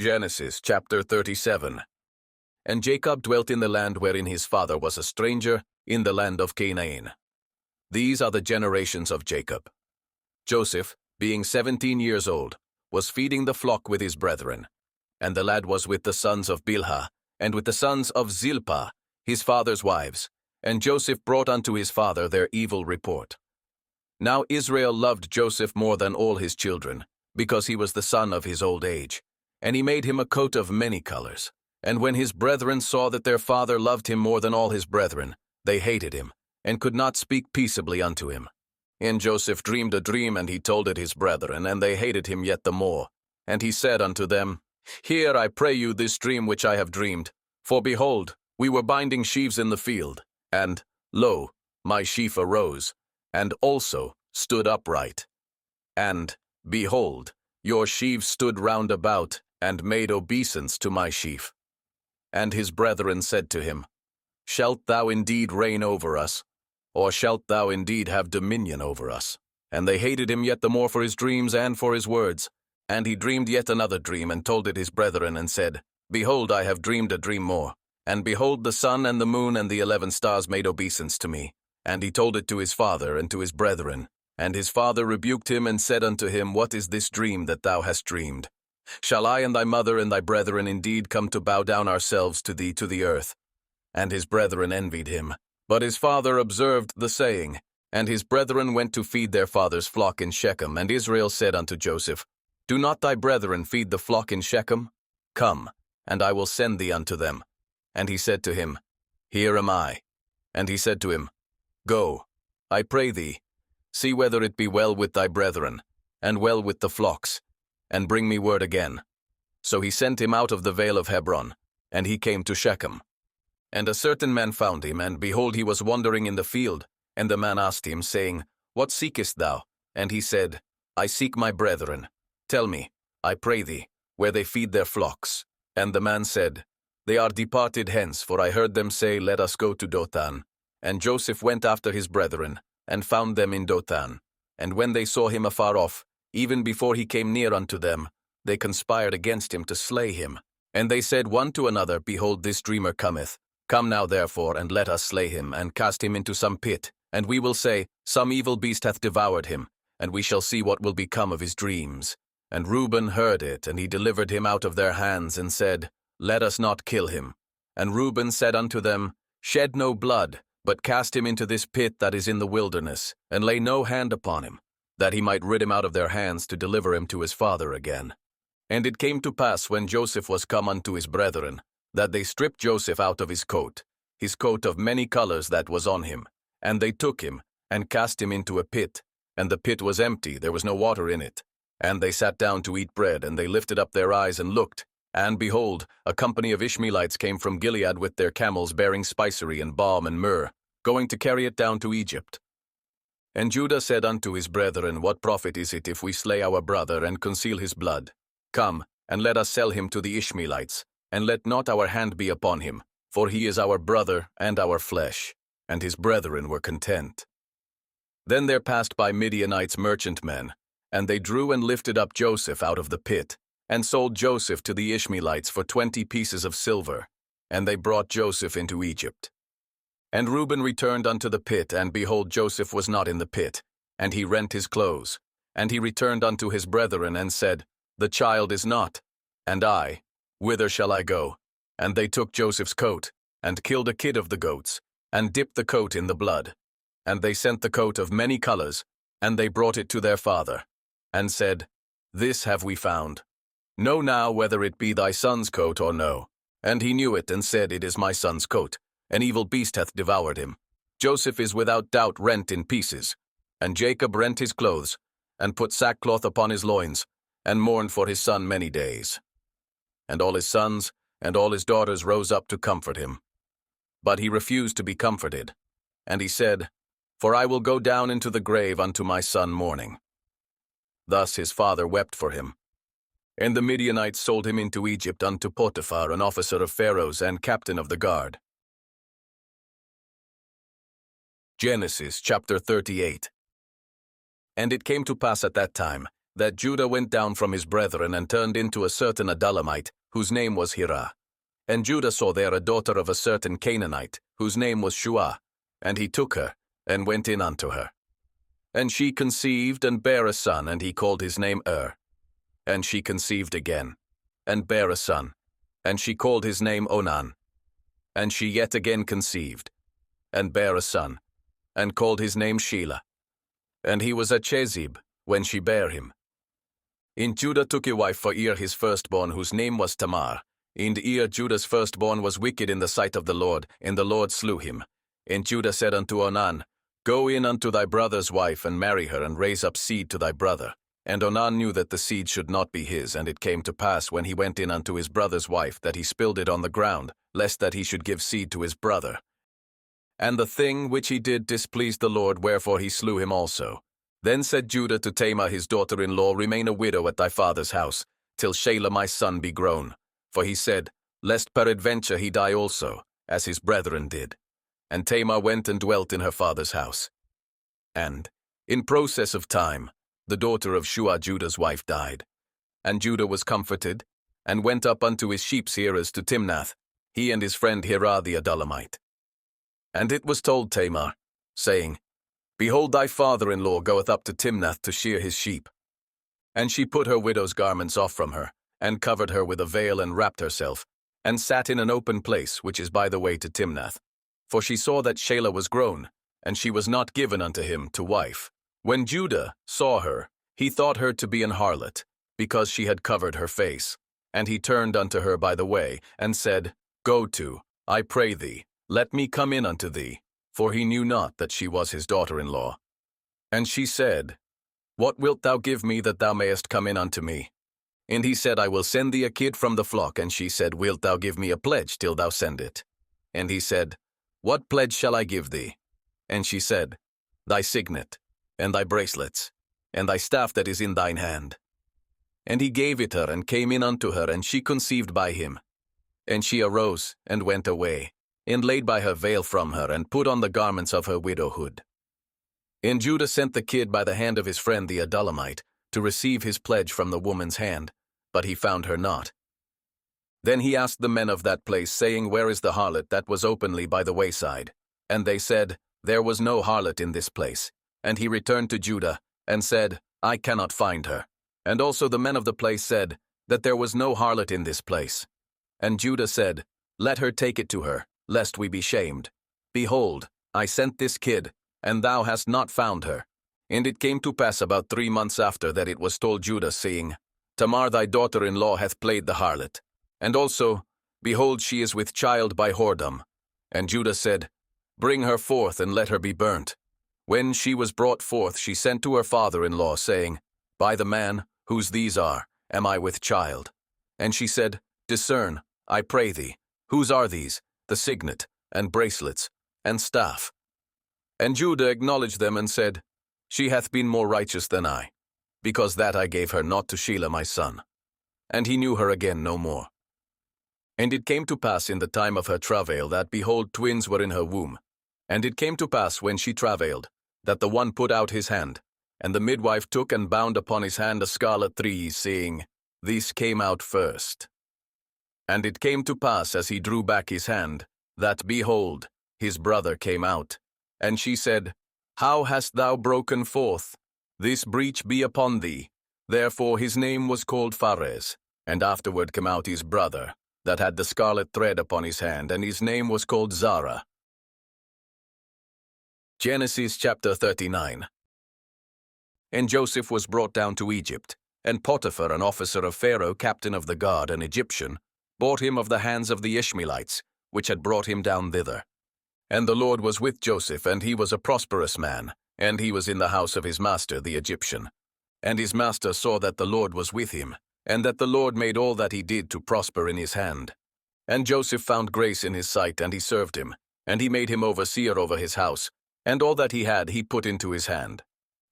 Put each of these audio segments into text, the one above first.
Genesis chapter 37. And Jacob dwelt in the land wherein his father was a stranger, in the land of Canaan. These are the generations of Jacob. Joseph, being 17 years old, was feeding the flock with his brethren. And the lad was with the sons of Bilhah, and with the sons of Zilpah, his father's wives. And Joseph brought unto his father their evil report. Now Israel loved Joseph more than all his children, because he was the son of his old age. And he made him a coat of many colors. And when his brethren saw that their father loved him more than all his brethren, they hated him, and could not speak peaceably unto him. And Joseph dreamed a dream, and he told it his brethren, and they hated him yet the more. And he said unto them, Hear, I pray you, this dream which I have dreamed. For behold, we were binding sheaves in the field, and, lo, my sheaf arose, and also stood upright. And, behold, your sheaves stood round about, and made obeisance to my sheaf. And his brethren said to him, Shalt thou indeed reign over us, or shalt thou indeed have dominion over us? And they hated him yet the more for his dreams and for his words. And he dreamed yet another dream, and told it his brethren, and said, Behold, I have dreamed a dream more. And behold, the sun and the moon and the 11 stars made obeisance to me. And he told it to his father and to his brethren. And his father rebuked him, and said unto him, What is this dream that thou hast dreamed? Shall I and thy mother and thy brethren indeed come to bow down ourselves to thee to the earth? And his brethren envied him. But his father observed the saying. And his brethren went to feed their father's flock in Shechem. And Israel said unto Joseph, Do not thy brethren feed the flock in Shechem? Come, and I will send thee unto them. And he said to him, Here am I. And he said to him, Go, I pray thee, see whether it be well with thy brethren, and well with the flocks, and bring me word again. So he sent him out of the vale of Hebron, and he came to Shechem. And a certain man found him, and behold, he was wandering in the field. And the man asked him, saying, What seekest thou? And he said, I seek my brethren. Tell me, I pray thee, where they feed their flocks. And the man said, They are departed hence, for I heard them say, Let us go to Dothan. And Joseph went after his brethren, and found them in Dothan. And when they saw him afar off, even before he came near unto them, they conspired against him to slay him. And they said one to another, Behold, this dreamer cometh. Come now therefore, and let us slay him, and cast him into some pit. And we will say, Some evil beast hath devoured him, and we shall see what will become of his dreams. And Reuben heard it, and he delivered him out of their hands, and said, Let us not kill him. And Reuben said unto them, Shed no blood, but cast him into this pit that is in the wilderness, and lay no hand upon him, that he might rid him out of their hands to deliver him to his father again. And it came to pass, when Joseph was come unto his brethren, that they stripped Joseph out of his coat of many colors that was on him, and they took him, and cast him into a pit, and the pit was empty, there was no water in it. And they sat down to eat bread, and they lifted up their eyes and looked, and behold, a company of Ishmaelites came from Gilead with their camels bearing spicery and balm and myrrh, going to carry it down to Egypt. And Judah said unto his brethren, What profit is it if we slay our brother and conceal his blood? Come, and let us sell him to the Ishmaelites, and let not our hand be upon him, for he is our brother and our flesh. And his brethren were content. Then there passed by Midianites merchantmen, and they drew and lifted up Joseph out of the pit, and sold Joseph to the Ishmaelites for 20 pieces of silver, and they brought Joseph into Egypt. And Reuben returned unto the pit, and behold, Joseph was not in the pit, and he rent his clothes. And he returned unto his brethren, and said, The child is not. And I, whither shall I go? And they took Joseph's coat, and killed a kid of the goats, and dipped the coat in the blood. And they sent the coat of many colors, and they brought it to their father, and said, This have we found. Know now whether it be thy son's coat or no. And he knew it, and said, It is my son's coat. An evil beast hath devoured him. Joseph is without doubt rent in pieces. And Jacob rent his clothes, and put sackcloth upon his loins, and mourned for his son many days. And all his sons and all his daughters rose up to comfort him. But he refused to be comforted. And he said, For I will go down into the grave unto my son mourning. Thus his father wept for him. And the Midianites sold him into Egypt unto Potiphar, an officer of Pharaoh's and captain of the guard. Genesis chapter 38. And it came to pass at that time, that Judah went down from his brethren and turned into a certain Adullamite, whose name was Hirah. And Judah saw there a daughter of a certain Canaanite, whose name was Shua, and he took her, and went in unto her. And she conceived, and bare a son, and he called his name And she conceived again, and bare a son, and she called his name Onan. And she yet again conceived, and bare a son, and called his name Shelah. And he was at Chezib, when she bare him. And Judah took a wife for his firstborn, whose name was Tamar. And Judah's firstborn was wicked in the sight of the Lord, and the Lord slew him. And Judah said unto Onan, Go in unto thy brother's wife, and marry her, and raise up seed to thy brother. And Onan knew that the seed should not be his, and it came to pass, when he went in unto his brother's wife, that he spilled it on the ground, lest that he should give seed to his brother. And the thing which he did displeased the Lord, wherefore he slew him also. Then said Judah to Tamar his daughter-in-law, Remain a widow at thy father's house, till Shelah my son be grown. For he said, Lest peradventure he die also, as his brethren did. And Tamar went and dwelt in her father's house. And, in process of time, the daughter of Shua Judah's wife died. And Judah was comforted, and went up unto his sheep-shearers to Timnath, he and his friend Hirah the Adullamite. And it was told Tamar, saying, Behold, thy father-in-law goeth up to Timnath to shear his sheep. And she put her widow's garments off from her, and covered her with a veil, and wrapped herself, and sat in an open place which is by the way to Timnath. For she saw that Shelah was grown, and she was not given unto him to wife. When Judah saw her, he thought her to be an harlot, because she had covered her face. And he turned unto her by the way, and said, Go to, I pray thee, let me come in unto thee. For he knew not that she was his daughter-in-law. And she said, What wilt thou give me that thou mayest come in unto me? And he said, I will send thee a kid from the flock. And she said, Wilt thou give me a pledge till thou send it? And he said, What pledge shall I give thee? And she said, Thy signet, and thy bracelets, and thy staff that is in thine hand. And he gave it her, and came in unto her, and she conceived by him. And she arose, and went away, and laid by her veil from her, and put on the garments of her widowhood. And Judah sent the kid by the hand of his friend the Adullamite, to receive his pledge from the woman's hand, but he found her not. Then he asked the men of that place, saying, Where is the harlot that was openly by the wayside? And they said, There was no harlot in this place. And he returned to Judah, and said, I cannot find her. And also the men of the place said, that there was no harlot in this place. And Judah said, Let her take it to her, lest we be shamed. Behold, I sent this kid, and thou hast not found her. And it came to pass about 3 months after that it was told Judah, saying, Tamar thy daughter-in-law hath played the harlot. And also, behold, she is with child by whoredom. And Judah said, Bring her forth, and let her be burnt. When she was brought forth, she sent to her father-in-law, saying, By the man, whose these are, am I with child. And she said, Discern, I pray thee, whose are these, the signet, and bracelets, and staff? And Judah acknowledged them, and said, She hath been more righteous than I, because that I gave her not to Shelah my son. And he knew her again no more. And it came to pass in the time of her travail that, behold, twins were in her womb. And it came to pass when she travailed, that the one put out his hand, and the midwife took and bound upon his hand a scarlet thread, saying, This came out first. And it came to pass, as he drew back his hand, that, behold, his brother came out. And she said, How hast thou broken forth? This breach be upon thee. Therefore his name was called Phares. And afterward came out his brother, that had the scarlet thread upon his hand, and his name was called Zara. Genesis chapter 39. And Joseph was brought down to Egypt, and Potiphar, an officer of Pharaoh, captain of the guard, an Egyptian, bought him of the hands of the Ishmaelites, which had brought him down thither. And the Lord was with Joseph, and he was a prosperous man, and he was in the house of his master the Egyptian. And his master saw that the Lord was with him, and that the Lord made all that he did to prosper in his hand. And Joseph found grace in his sight, and he served him, and he made him overseer over his house, and all that he had he put into his hand.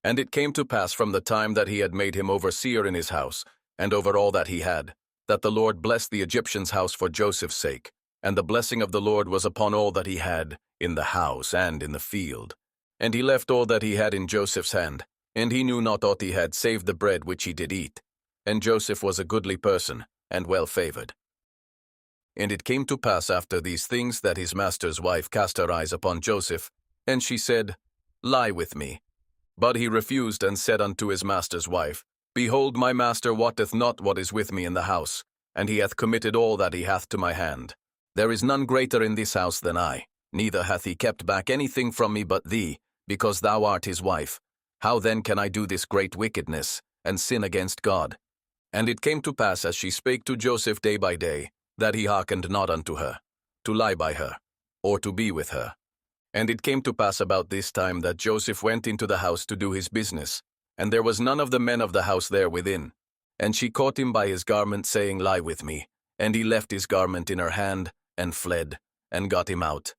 And it came to pass from the time that he had made him overseer in his house, and over all that he had, that the Lord blessed the Egyptian's house for Joseph's sake, and the blessing of the Lord was upon all that he had, in the house and in the field. And he left all that he had in Joseph's hand, And he knew not aught he had save the bread which he did eat. And Joseph was a goodly person, and well favored. And it came to pass after these things that his master's wife cast her eyes upon Joseph, and she said, Lie with me. But he refused and said unto his master's wife, Behold, my master wotteth not what is with me in the house, and he hath committed all that he hath to my hand. There is none greater in this house than I, neither hath he kept back anything from me but thee, because thou art his wife. How then can I do this great wickedness, and sin against God? And it came to pass as she spake to Joseph day by day, that he hearkened not unto her, to lie by her, or to be with her. And it came to pass about this time that Joseph went into the house to do his business, and there was none of the men of the house there within. And she caught him by his garment, saying, Lie with me. And he left his garment in her hand, and fled, and got him out.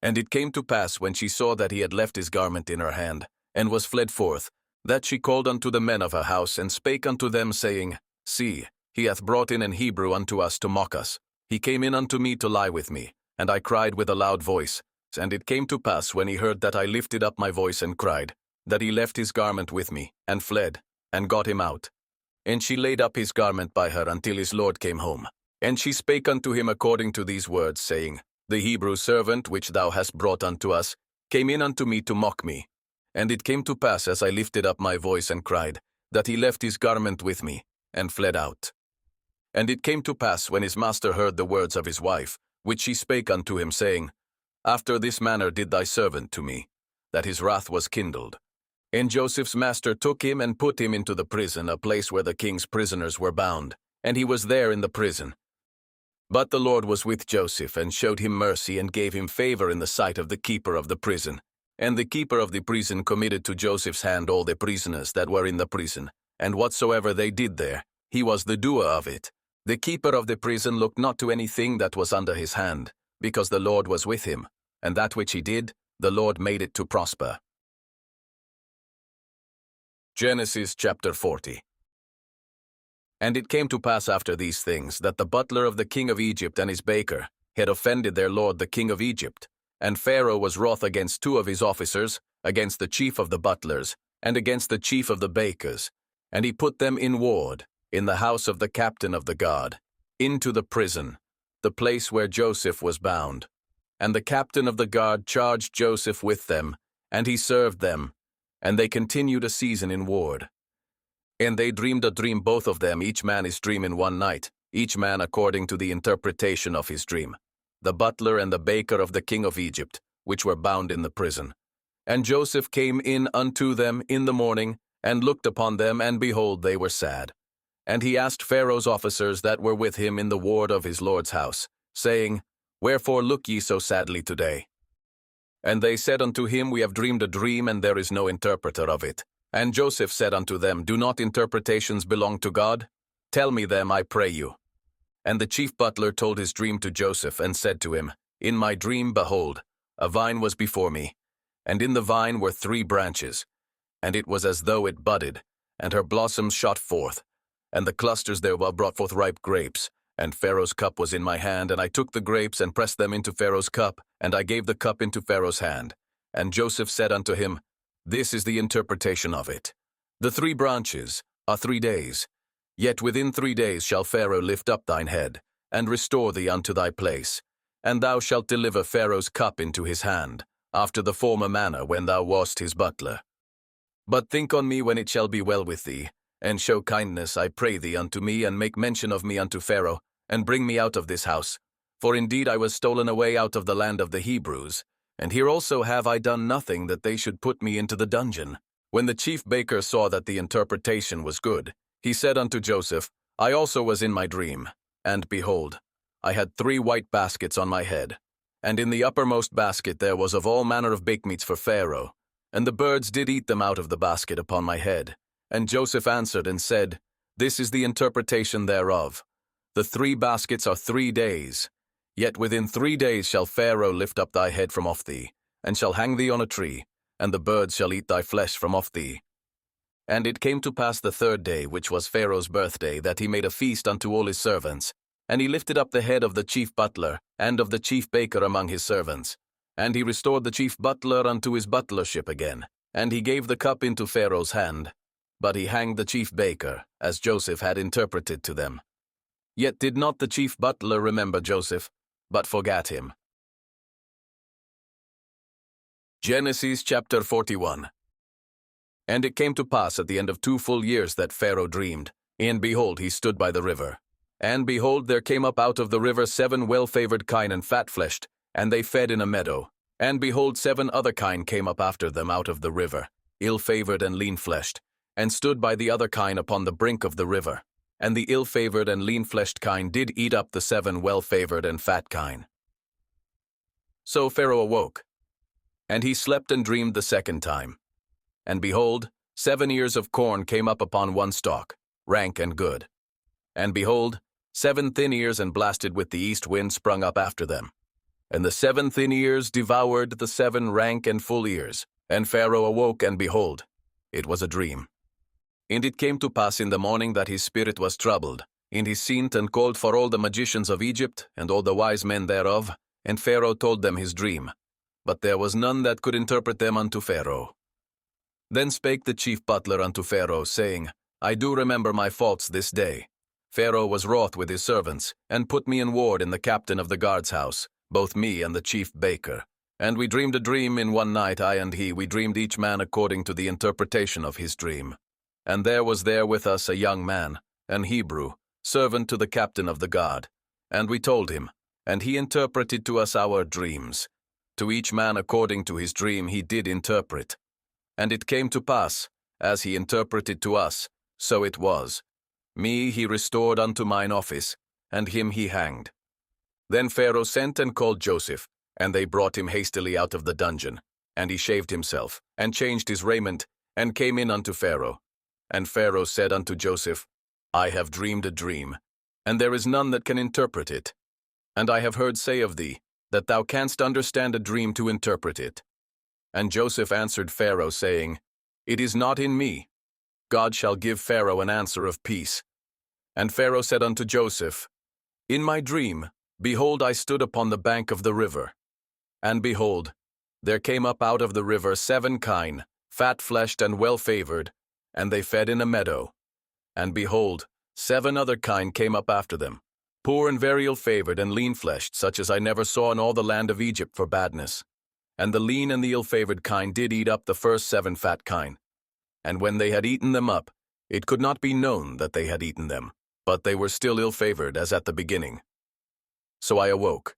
And it came to pass, when she saw that he had left his garment in her hand, and was fled forth, that she called unto the men of her house, and spake unto them, saying, See, he hath brought in an Hebrew unto us to mock us. He came in unto me to lie with me, and I cried with a loud voice. And it came to pass, when he heard that I lifted up my voice and cried, that he left his garment with me, and fled, and got him out. And she laid up his garment by her until his lord came home. And she spake unto him according to these words, saying, The Hebrew servant which thou hast brought unto us came in unto me to mock me. And it came to pass, as I lifted up my voice and cried, that he left his garment with me, and fled out. And it came to pass, when his master heard the words of his wife, which she spake unto him, saying, After this manner did thy servant to me, that his wrath was kindled. And Joseph's master took him and put him into the prison, a place where the king's prisoners were bound, and he was there in the prison. But the Lord was with Joseph, and showed him mercy, and gave him favor in the sight of the keeper of the prison. And the keeper of the prison committed to Joseph's hand all the prisoners that were in the prison, and whatsoever they did there, he was the doer of it. The keeper of the prison looked not to anything that was under his hand, because the Lord was with him, and that which he did, the Lord made it to prosper. Genesis chapter 40. And it came to pass after these things, that the butler of the king of Egypt and his baker had offended their lord the king of Egypt. And Pharaoh was wroth against two of his officers, against the chief of the butlers, and against the chief of the bakers. And he put them in ward, in the house of the captain of the guard, into the prison, the place where Joseph was bound. And the captain of the guard charged Joseph with them, and he served them, and they continued a season in ward. And they dreamed a dream, both of them, each man his dream in one night, each man according to the interpretation of his dream, the butler and the baker of the king of Egypt, which were bound in the prison. And Joseph came in unto them in the morning, and looked upon them, and behold, they were sad. And he asked Pharaoh's officers that were with him in the ward of his lord's house, saying, Wherefore look ye so sadly today? And they said unto him, We have dreamed a dream, and there is no interpreter of it. And Joseph said unto them, Do not interpretations belong to God? Tell me them, I pray you. And the chief butler told his dream to Joseph, and said to him, In my dream, behold, a vine was before me, and in the vine were 3 branches, and it was as though it budded, and her blossoms shot forth, and the clusters thereof brought forth ripe grapes. And Pharaoh's cup was in my hand, and I took the grapes, and pressed them into Pharaoh's cup, and I gave the cup into Pharaoh's hand. And Joseph said unto him, This is the interpretation of it. The 3 branches are 3 days. Yet within 3 days shall Pharaoh lift up thine head, and restore thee unto thy place. And thou shalt deliver Pharaoh's cup into his hand, after the former manner when thou wast his butler. But think on me when it shall be well with thee, and show kindness, I pray thee, unto me, and make mention of me unto Pharaoh, and bring me out of this house. For indeed I was stolen away out of the land of the Hebrews, and here also have I done nothing that they should put me into the dungeon. When the chief baker saw that the interpretation was good, he said unto Joseph, I also was in my dream, and behold, I had 3 white baskets on my head, and in the uppermost basket there was of all manner of baked meats for Pharaoh, and the birds did eat them out of the basket upon my head. And Joseph answered and said, This is the interpretation thereof. The 3 baskets are 3 days. Yet within 3 days shall Pharaoh lift up thy head from off thee, and shall hang thee on a tree, and the birds shall eat thy flesh from off thee. And it came to pass the 3rd day, which was Pharaoh's birthday, that he made a feast unto all his servants. And he lifted up the head of the chief butler, and of the chief baker among his servants. And he restored the chief butler unto his butlership again, And he gave the cup into Pharaoh's hand, but he hanged the chief baker, as Joseph had interpreted to them. Yet did not the chief butler remember Joseph, but forgat him. Genesis chapter 41. And it came to pass at the end of 2 full years that Pharaoh dreamed, and behold, he stood by the river. And behold, there came up out of the river 7 well-favored kine and fat-fleshed, and they fed in a meadow. And behold, 7 other kine came up after them out of the river, ill-favored and lean-fleshed, and stood by the other kine upon the brink of the river. And the ill-favored and lean-fleshed kine did eat up the 7 well-favored and fat kine. So Pharaoh awoke, and he slept and dreamed the second time. And behold, 7 ears of corn came up upon one stalk, rank and good. And behold, 7 thin ears and blasted with the east wind sprung up after them. And the 7 thin ears devoured the 7 rank and full ears. And Pharaoh awoke, and behold, it was a dream. And it came to pass in the morning that his spirit was troubled, and he sent and called for all the magicians of Egypt, and all the wise men thereof, and Pharaoh told them his dream. But there was none that could interpret them unto Pharaoh. Then spake the chief butler unto Pharaoh, saying, I do remember my faults this day. Pharaoh was wroth with his servants, and put me in ward in the captain of the guard's house, both me and the chief baker. And we dreamed a dream in one night, I and he, we dreamed each man according to the interpretation of his dream. And there was there with us a young man, an Hebrew, servant to the captain of the guard. And we told him, and he interpreted to us our dreams. To each man according to his dream he did interpret. And it came to pass, as he interpreted to us, so it was. Me he restored unto mine office, and him he hanged. Then Pharaoh sent and called Joseph, and they brought him hastily out of the dungeon. And he shaved himself, and changed his raiment, and came in unto Pharaoh. And Pharaoh said unto Joseph, I have dreamed a dream, and there is none that can interpret it. And I have heard say of thee, that thou canst understand a dream to interpret it. And Joseph answered Pharaoh, saying, It is not in me. God shall give Pharaoh an answer of peace. And Pharaoh said unto Joseph, In my dream, behold, I stood upon the bank of the river. And behold, there came up out of the river 7 kine, fat-fleshed and well-favored, and they fed in a meadow. And behold, 7 other kine came up after them, poor and very ill-favored and lean-fleshed, such as I never saw in all the land of Egypt for badness. And the lean and the ill-favored kine did eat up the first 7 fat kine. And when they had eaten them up, it could not be known that they had eaten them, but they were still ill-favored as at the beginning. So I awoke,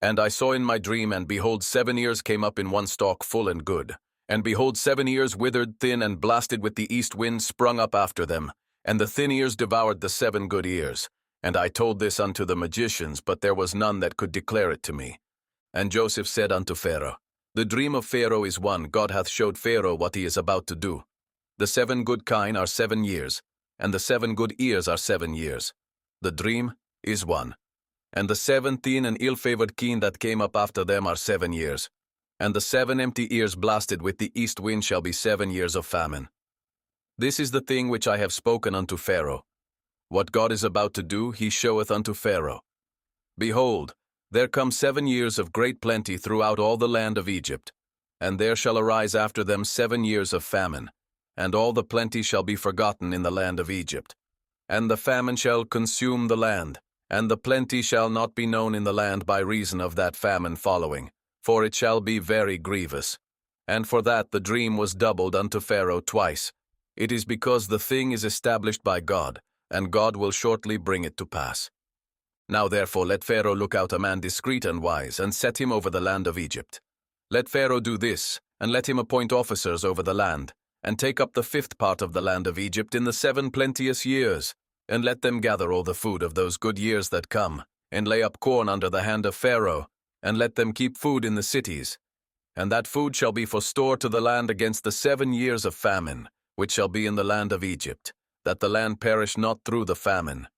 and I saw in my dream, and behold, 7 ears came up in one stalk full and good. And behold, 7 ears withered thin and blasted with the east wind sprung up after them, and the thin ears devoured the 7 good ears. And I told this unto the magicians, but there was none that could declare it to me. And Joseph said unto Pharaoh, The dream of Pharaoh is one. God hath showed Pharaoh what he is about to do. The 7 good kine are 7 years, and the 7 good ears are 7 years. The dream is one. And the 7 thin and ill-favored kine that came up after them are 7 years. And the 7 empty ears blasted with the east wind shall be 7 years of famine. This is the thing which I have spoken unto Pharaoh. What God is about to do, he showeth unto Pharaoh. Behold, there come 7 years of great plenty throughout all the land of Egypt, and there shall arise after them 7 years of famine, and all the plenty shall be forgotten in the land of Egypt. And the famine shall consume the land, and the plenty shall not be known in the land by reason of that famine following, for it shall be very grievous. And for that the dream was doubled unto Pharaoh twice. It is because the thing is established by God, and God will shortly bring it to pass. Now therefore let Pharaoh look out a man discreet and wise, and set him over the land of Egypt. Let Pharaoh do this, and let him appoint officers over the land, and take up the 5th part of the land of Egypt in the 7 plenteous years, and let them gather all the food of those good years that come, and lay up corn under the hand of Pharaoh, and let them keep food in the cities. And that food shall be for store to the land against the 7 years of famine, which shall be in the land of Egypt, that the land perish not through the famine.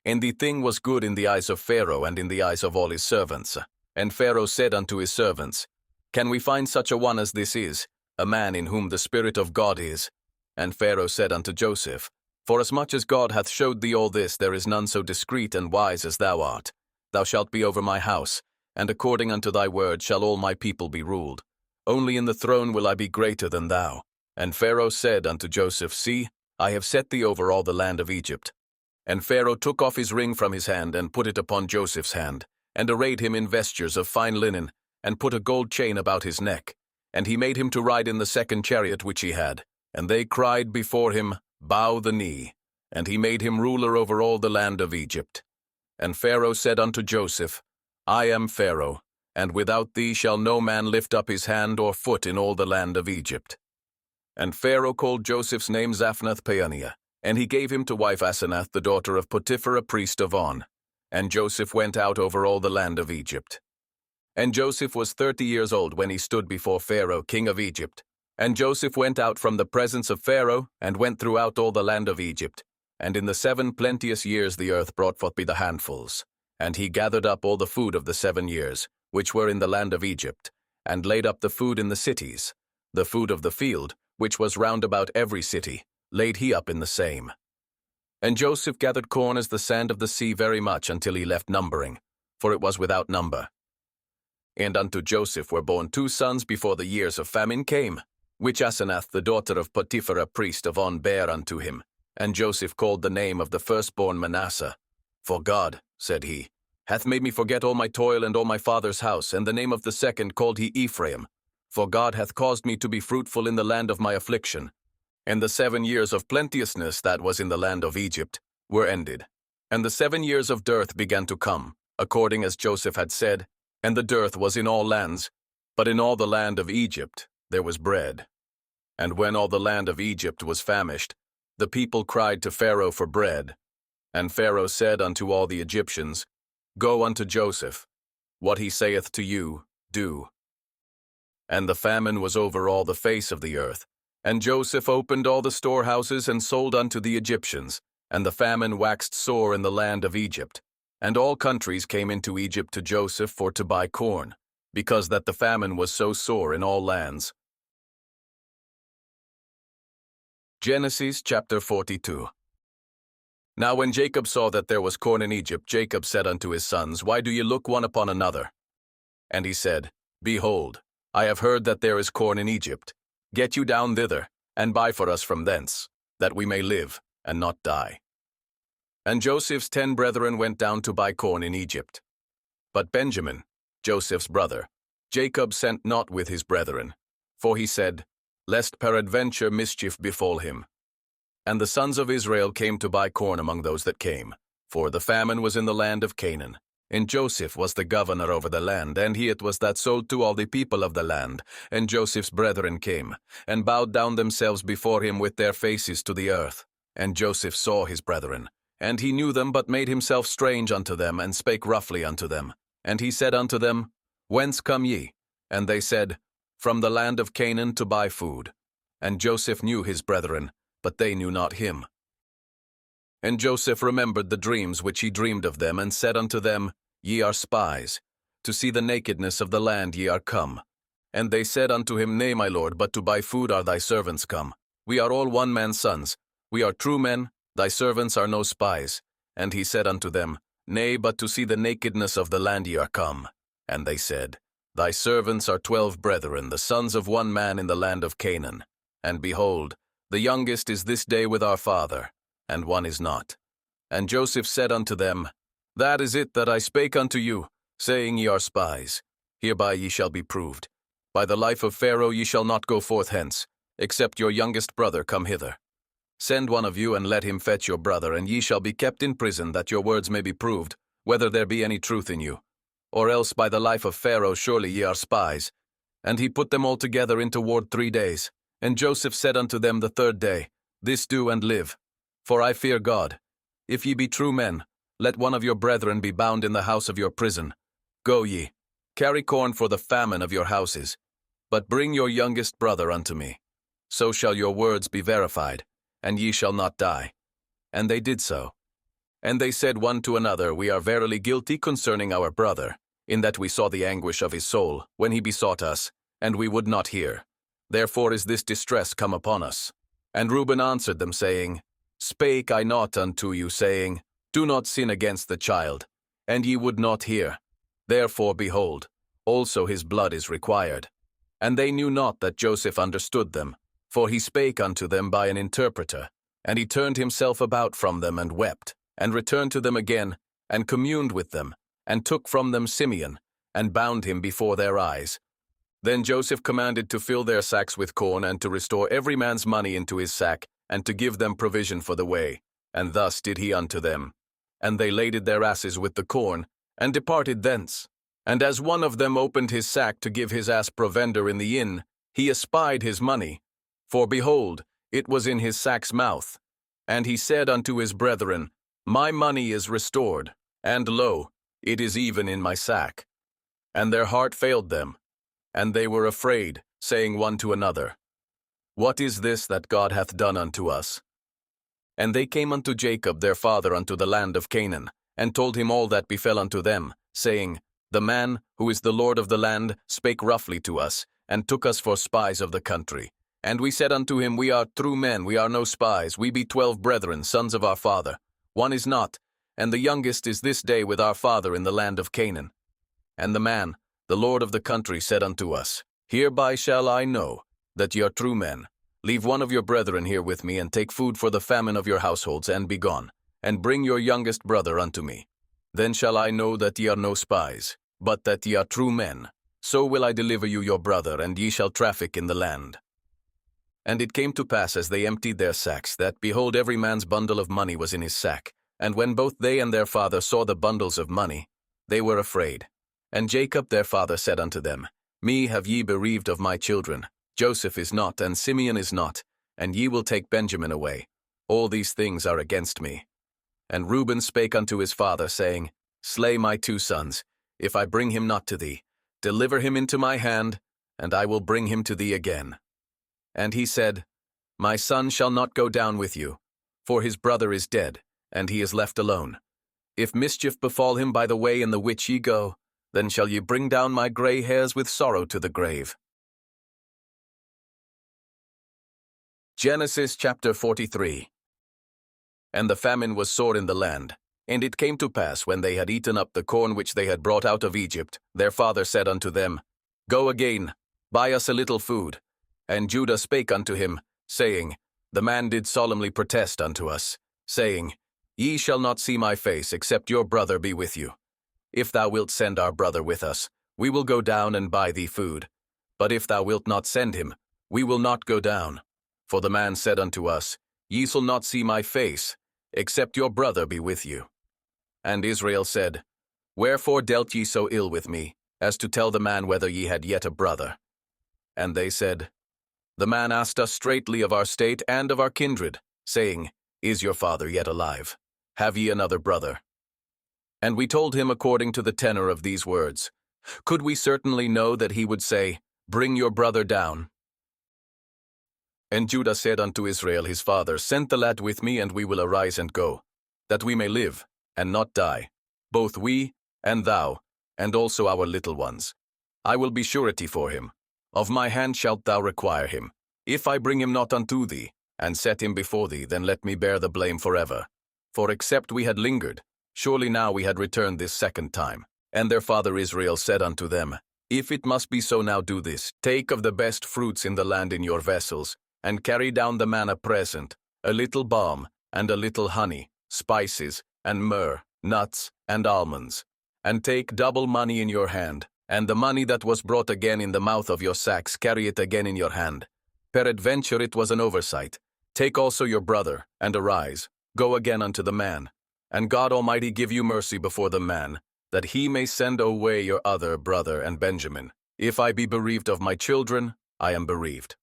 And the thing was good in the eyes of Pharaoh and in the eyes of all his servants. And Pharaoh said unto his servants, Can we find such a one as this is, a man in whom the Spirit of God is? And Pharaoh said unto Joseph, Forasmuch as God hath showed thee all this, there is none so discreet and wise as thou art. Thou shalt be over my house, and according unto thy word shall all my people be ruled. only in the throne will I be greater than thou. And Pharaoh said unto Joseph, See, I have set thee over all the land of Egypt. And Pharaoh took off his ring from his hand, and put it upon Joseph's hand, and arrayed him in vestures of fine linen, and put a gold chain about his neck. And he made him to ride in the second chariot which he had. And they cried before him, Bow the knee. And he made him ruler over all the land of Egypt. And Pharaoh said unto Joseph, I am Pharaoh, and without thee shall no man lift up his hand or foot in all the land of Egypt. And Pharaoh called Joseph's name 𝗲𝗲𝗶𝗀, and he gave him to wife Asenath, the daughter of 𝗞𝗶𝗺, priest of On. And Joseph went out over all the land of Egypt. And Joseph was 30 years old when he stood before Pharaoh, king of Egypt. And Joseph went out from the presence of Pharaoh, and went throughout all the land of Egypt. And in the 7 plenteous years the earth brought forth the handfuls. And he gathered up all the food of the 7 years, which were in the land of Egypt, and laid up the food in the cities. The food of the field, which was round about every city, laid he up in the same. And Joseph gathered corn as the sand of the sea very much, until he left numbering, for it was without number. And unto Joseph were born 2 sons before the years of famine came, which Asenath, the daughter of 𝗞𝗶𝗺, priest of On, bare unto him. And Joseph called the name of the firstborn Manasseh. For God, said he, hath made me forget all my toil and all my father's house, and the name of the second called he Ephraim. For God hath caused me to be fruitful in the land of my affliction. And the 7 years of plenteousness that was in the land of Egypt were ended. And the 7 years of dearth began to come, according as Joseph had said, and the dearth was in all lands, but in all the land of Egypt there was bread. And when all the land of Egypt was famished, the people cried to Pharaoh for bread. And Pharaoh said unto all the Egyptians, Go unto Joseph, what he saith to you, do. And the famine was over all the face of the earth. And Joseph opened all the storehouses and sold unto the Egyptians. And the famine waxed sore in the land of Egypt. And all countries came into Egypt to Joseph for to buy corn, because that the famine was so sore in all lands. Genesis chapter 42. Now when Jacob saw that there was corn in Egypt, Jacob said unto his sons, Why do ye look one upon another? And he said, Behold, I have heard that there is corn in Egypt. Get you down thither, and buy for us from thence, that we may live, and not die. And Joseph's 10 brethren went down to buy corn in Egypt. But Benjamin, Joseph's brother, Jacob sent not with his brethren, for he said, Lest peradventure mischief befall him. And the sons of Israel came to buy corn among those that came, for the famine was in the land of Canaan. And Joseph was the governor over the land, and he it was that sold to all the people of the land. And Joseph's brethren came, and bowed down themselves before him with their faces to the earth. And Joseph saw his brethren, and he knew them, but made himself strange unto them, and spake roughly unto them. And he said unto them, Whence come ye? And they said, From the land of Canaan to buy food. And Joseph knew his brethren, but they knew not him. And Joseph remembered the dreams which he dreamed of them, and said unto them, Ye are spies. To see the nakedness of the land ye are come. And they said unto him, Nay, my lord, but to buy food are thy servants come. We are all one man's sons. We are true men, thy servants are no spies. And he said unto them, Nay, but to see the nakedness of the land ye are come. And they said, Thy servants are 12 brethren, the sons of one man in the land of Canaan. And behold, the youngest is this day with our father, and one is not. And Joseph said unto them, That is it that I spake unto you, saying ye are spies. Hereby ye shall be proved. By the life of Pharaoh ye shall not go forth hence, except your youngest brother come hither. Send one of you, and let him fetch your brother, and ye shall be kept in prison, that your words may be proved, whether there be any truth in you. Or else by the life of Pharaoh surely ye are spies. And he put them all together into ward 3 days. And Joseph said unto them the 3rd day, This do and live. For I fear God. If ye be true men, let one of your brethren be bound in the house of your prison. Go ye, carry corn for the famine of your houses, but bring your youngest brother unto me. So shall your words be verified, and ye shall not die. And they did so. And they said one to another, We are verily guilty concerning our brother, in that we saw the anguish of his soul, when he besought us, and we would not hear. Therefore is this distress come upon us. And Reuben answered them, saying, Spake I not unto you, saying, Do not sin against the child, and ye would not hear. Therefore, behold, also his blood is required. And they knew not that Joseph understood them, for he spake unto them by an interpreter. And he turned himself about from them and wept, and returned to them again, and communed with them, and took from them Simeon, and bound him before their eyes. Then Joseph commanded to fill their sacks with corn, and to restore every man's money into his sack, and to give them provision for the way. And thus did he unto them. And they laded their asses with the corn, and departed thence. And as one of them opened his sack to give his ass provender in the inn, he espied his money. For behold, it was in his sack's mouth. And he said unto his brethren, My money is restored, and lo, it is even in my sack. And their heart failed them, and they were afraid, saying one to another, What is this that God hath done unto us? And they came unto Jacob their father unto the land of Canaan, and told him all that befell unto them, saying, The man, who is the Lord of the land, spake roughly to us, and took us for spies of the country. And we said unto him, We are true men, we are no spies, we be 12 brethren, sons of our father. One is not, and the youngest is this day with our father in the land of Canaan. And the man, the Lord of the country, said unto us, Hereby shall I know that ye are true men. Leave one of your brethren here with me, and take food for the famine of your households, and be gone, and bring your youngest brother unto me. Then shall I know that ye are no spies, but that ye are true men. So will I deliver you your brother, and ye shall traffic in the land. And it came to pass, as they emptied their sacks, that, behold, every man's bundle of money was in his sack. And when both they and their father saw the bundles of money, they were afraid. And Jacob their father said unto them, Me have ye bereaved of my children. Joseph is not, and Simeon is not, and ye will take Benjamin away. All these things are against me. And Reuben spake unto his father, saying, Slay my 2 sons, if I bring him not to thee. Deliver him into my hand, and I will bring him to thee again. And he said, My son shall not go down with you, for his brother is dead, and he is left alone. If mischief befall him by the way in the which ye go, then shall ye bring down my gray hairs with sorrow to the grave. Genesis chapter 43. And the famine was sore in the land. And it came to pass, when they had eaten up the corn which they had brought out of Egypt, their father said unto them, Go again, buy us a little food. And Judah spake unto him, saying, The man did solemnly protest unto us, saying, Ye shall not see my face, except your brother be with you. If thou wilt send our brother with us, we will go down and buy thee food. But if thou wilt not send him, we will not go down. For the man said unto us, Ye shall not see my face, except your brother be with you. And Israel said, Wherefore dealt ye so ill with me, as to tell the man whether ye had yet a brother? And they said, The man asked us straitly of our state and of our kindred, saying, Is your father yet alive? Have ye another brother? And we told him according to the tenor of these words. Could we certainly know that he would say, Bring your brother down? And Judah said unto Israel his father, Send the lad with me, and we will arise and go, that we may live, and not die, both we, and thou, and also our little ones. I will be surety for him. Of my hand shalt thou require him. If I bring him not unto thee, and set him before thee, then let me bear the blame forever. For except we had lingered, surely now we had returned this second time. And their father Israel said unto them, If it must be so, now do this. Take of the best fruits in the land in your vessels, and carry down the man a present, a little balm, and a little honey, spices, and myrrh, nuts, and almonds. And take double money in your hand, and the money that was brought again in the mouth of your sacks carry it again in your hand. Peradventure it was an oversight. Take also your brother, and arise, go again unto the man. And God Almighty give you mercy before the man, that he may send away your other brother and Benjamin. If I be bereaved of my children, I am bereaved.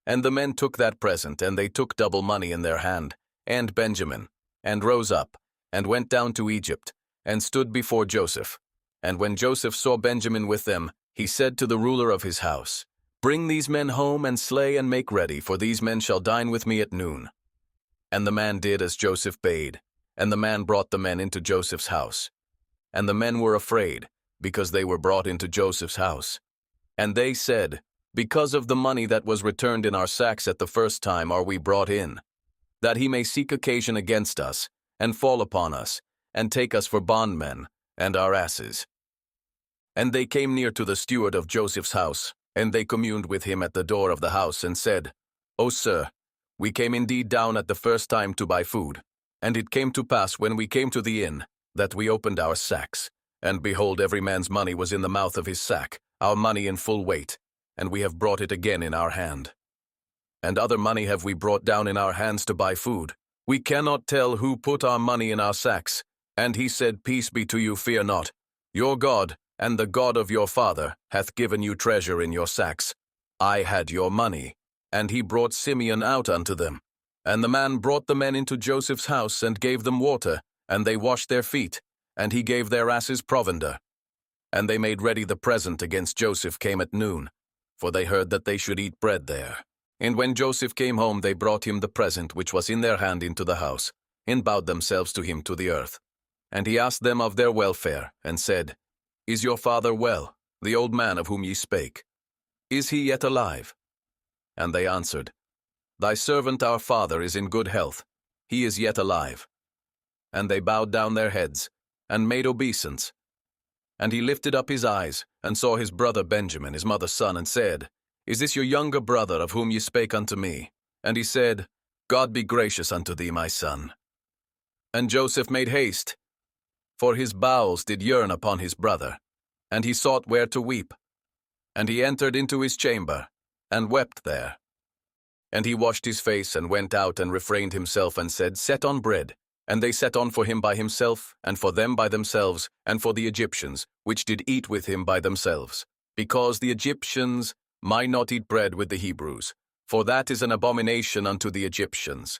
And the men took that present, and they took double money in their hand, and Benjamin, and rose up, and went down to Egypt, and stood before Joseph. And when Joseph saw Benjamin with them, he said to the ruler of his house, Bring these men home, and slay and make ready, for these men shall dine with me at noon. And the man did as Joseph bade, and the man brought the men into Joseph's house. And the men were afraid, because they were brought into Joseph's house. And they said, Because of the money that was returned in our sacks at the first time are we brought in, that he may seek occasion against us, and fall upon us, and take us for bondmen, and our asses. And they came near to the steward of Joseph's house, And they communed with him at the door of the house and said, O sir, we came indeed down at the first time to buy food. And it came to pass when we came to the inn, that we opened our sacks. And behold, every man's money was in the mouth of his sack, our money in full weight, and we have brought it again in our hand. And other money have we brought down in our hands to buy food. We cannot tell who put our money in our sacks. And he said, Peace be to you, fear not. Your God, and the God of your father, hath given you treasure in your sacks. I had your money. And he brought Simeon out unto them. And the man brought the men into Joseph's house, and gave them water, and they washed their feet, and he gave their asses provender. And they made ready the present against Joseph came at noon, for they heard that they should eat bread there. And when Joseph came home, they brought him the present which was in their hand into the house, and bowed themselves to him to the earth. And he asked them of their welfare, and said, Is your father well, the old man of whom ye spake? Is he yet alive? And they answered, Thy servant our father is in good health, he is yet alive. And they bowed down their heads, and made obeisance. And he lifted up his eyes, and saw his brother Benjamin, his mother's son, and said, Is this your younger brother of whom ye spake unto me? And he said, God be gracious unto thee, my son. And Joseph made haste, for his bowels did yearn upon his brother, and he sought where to weep. And he entered into his chamber, and wept there. And he washed his face, and went out, and refrained himself, and said, Set on bread. And they set on for him by himself, and for them by themselves, and for the Egyptians, which did eat with him by themselves, because the Egyptians might not eat bread with the Hebrews, for that is an abomination unto the Egyptians.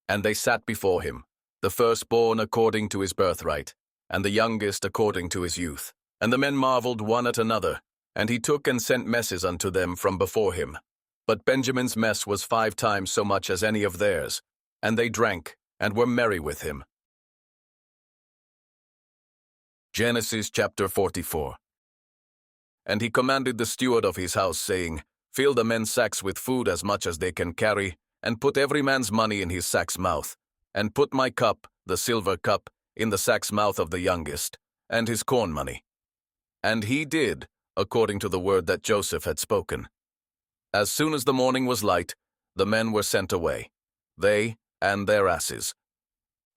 And they sat before him, the firstborn according to his birthright, and the youngest according to his youth. And the men marveled one at another, and he took and sent messes unto them from before him. But Benjamin's mess was 5 times so much as any of theirs, and they drank, and were merry with him. Genesis chapter 44. And he commanded the steward of his house, saying, Fill the men's sacks with food as much as they can carry, and put every man's money in his sack's mouth, and put my cup, the silver cup, in the sack's mouth of the youngest, and his corn money. And he did, according to the word that Joseph had spoken. As soon as the morning was light, the men were sent away, they and their asses.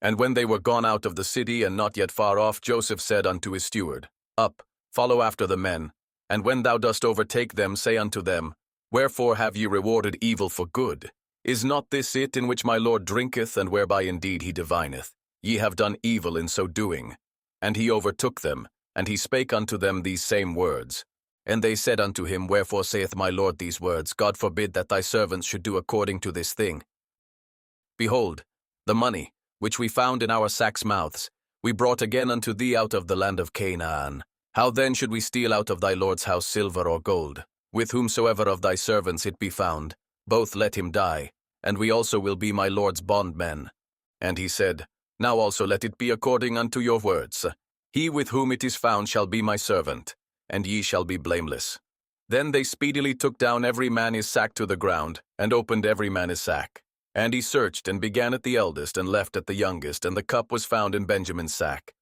And when they were gone out of the city and not yet far off, Joseph said unto his steward, Up, follow after the men, and when thou dost overtake them, say unto them, Wherefore have ye rewarded evil for good? Is not this it in which my Lord drinketh, and whereby indeed he divineth? Ye have done evil in so doing. And he overtook them, and he spake unto them these same words. And they said unto him, Wherefore saith my Lord these words? God forbid that thy servants should do according to this thing. Behold, the money, which we found in our sacks' mouths, we brought again unto thee out of the land of Canaan. How then should we steal out of thy Lord's house silver or gold? With whomsoever of thy servants it be found, both let him die, and we also will be my Lord's bondmen. And he said, Now also let it be according unto your words. He with whom it is found shall be my servant, and ye shall be blameless. Then they speedily took down every man his sack to the ground, and opened every man his sack. And he searched, and began at the eldest, and left at the youngest, and the cup was found in Benjamin's sack.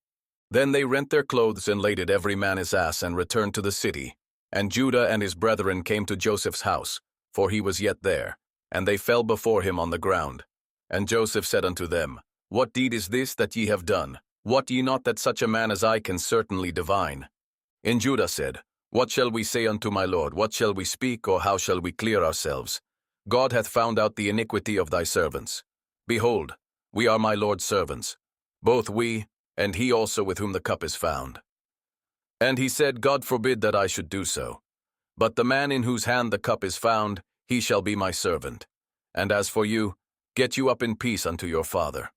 Then they rent their clothes, and laded every man his ass, and returned to the city. And Judah and his brethren came to Joseph's house, for he was yet there, and they fell before him on the ground. And Joseph said unto them, What deed is this that ye have done? Wot ye not that such a man as I can certainly divine? And Judah said, What shall we say unto my Lord? What shall we speak, or how shall we clear ourselves? God hath found out the iniquity of thy servants. Behold, we are my Lord's servants, both we, and he also with whom the cup is found. And he said, God forbid that I should do so. But the man in whose hand the cup is found, he shall be my servant. And as for you, get you up in peace unto your father.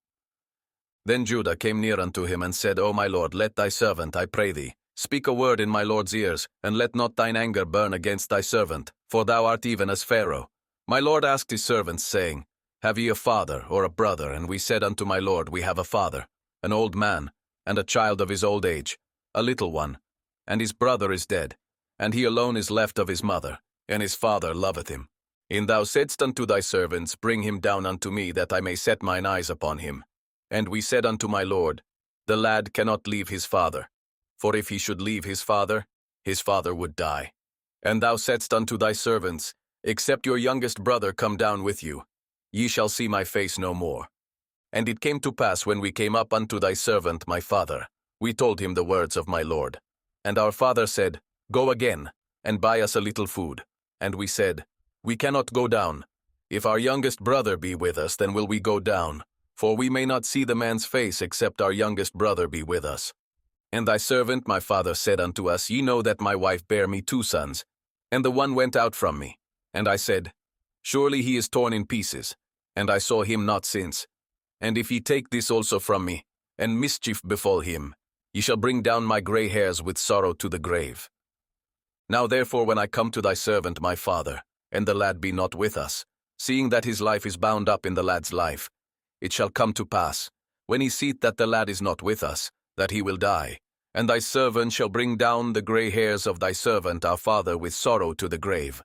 Then Judah came near unto him, and said, O my Lord, let thy servant, I pray thee, speak a word in my Lord's ears, and let not thine anger burn against thy servant, for thou art even as Pharaoh. My Lord asked his servants, saying, Have ye a father or a brother? And we said unto my Lord, We have a father, an old man, and a child of his old age, a little one. And his brother is dead, and he alone is left of his mother, and his father loveth him. And thou saidst unto thy servants, Bring him down unto me, that I may set mine eyes upon him. And we said unto my Lord, The lad cannot leave his father, for if he should leave his father would die. And thou saidst unto thy servants, Except your youngest brother come down with you, ye shall see my face no more. And it came to pass when we came up unto thy servant my father, we told him the words of my lord. And our father said, Go again, and buy us a little food. And we said, We cannot go down. If our youngest brother be with us, then will we go down. For we may not see the man's face, except our youngest brother be with us. And thy servant my father said unto us, Ye know that my wife bare me 2 sons, and the one went out from me. And I said, Surely he is torn in pieces, and I saw him not since. And if ye take this also from me, and mischief befall him, ye shall bring down my gray hairs with sorrow to the grave. Now therefore when I come to thy servant my father, and the lad be not with us, seeing that his life is bound up in the lad's life, it shall come to pass, when he seeth that the lad is not with us, that he will die, and thy servant shall bring down the gray hairs of thy servant our father with sorrow to the grave.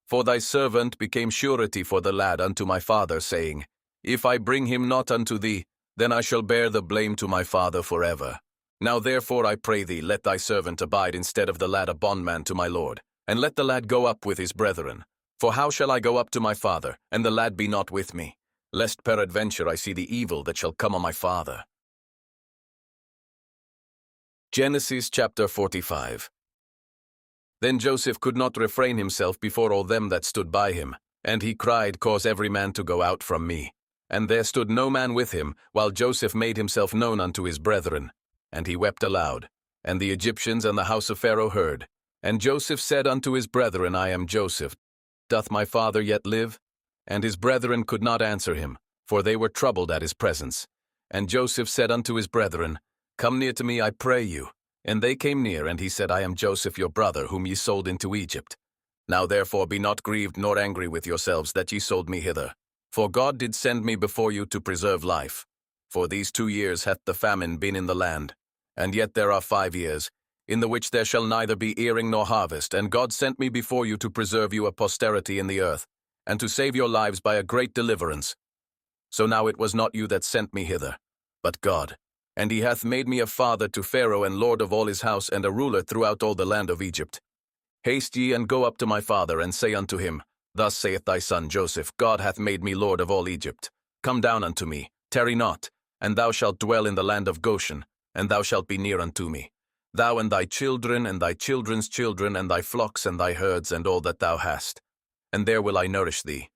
For thy servant became surety for the lad unto my father, saying, If I bring him not unto thee, then I shall bear the blame to my father forever. Now therefore I pray thee, let thy servant abide instead of the lad a bondman to my lord, and let the lad go up with his brethren. For how shall I go up to my father, and the lad be not with me, lest peradventure I see the evil that shall come on my father? Genesis chapter 45. Then Joseph could not refrain himself before all them that stood by him, and he cried, Cause every man to go out from me. And there stood no man with him, while Joseph made himself known unto his brethren. And he wept aloud. And the Egyptians and the house of Pharaoh heard. And Joseph said unto his brethren, I am Joseph. Doth my father yet live? And his brethren could not answer him, for they were troubled at his presence. And Joseph said unto his brethren, Come near to me, I pray you. And they came near, and he said, I am Joseph your brother, whom ye sold into Egypt. Now therefore be not grieved nor angry with yourselves that ye sold me hither. For God did send me before you to preserve life. For these 2 years hath the famine been in the land, and yet there are 5 years, in the which there shall neither be earing nor harvest, and God sent me before you to preserve you a posterity in the earth, and to save your lives by a great deliverance. So now it was not you that sent me hither, but God. And he hath made me a father to Pharaoh and lord of all his house and a ruler throughout all the land of Egypt. Haste ye and go up to my father and say unto him, Thus saith thy son Joseph, God hath made me lord of all Egypt. Come down unto me, tarry not, and thou shalt dwell in the land of Goshen, and thou shalt be near unto me. Thou and thy children and thy children's children and thy flocks and thy herds and all that thou hast. And there will I nourish thee.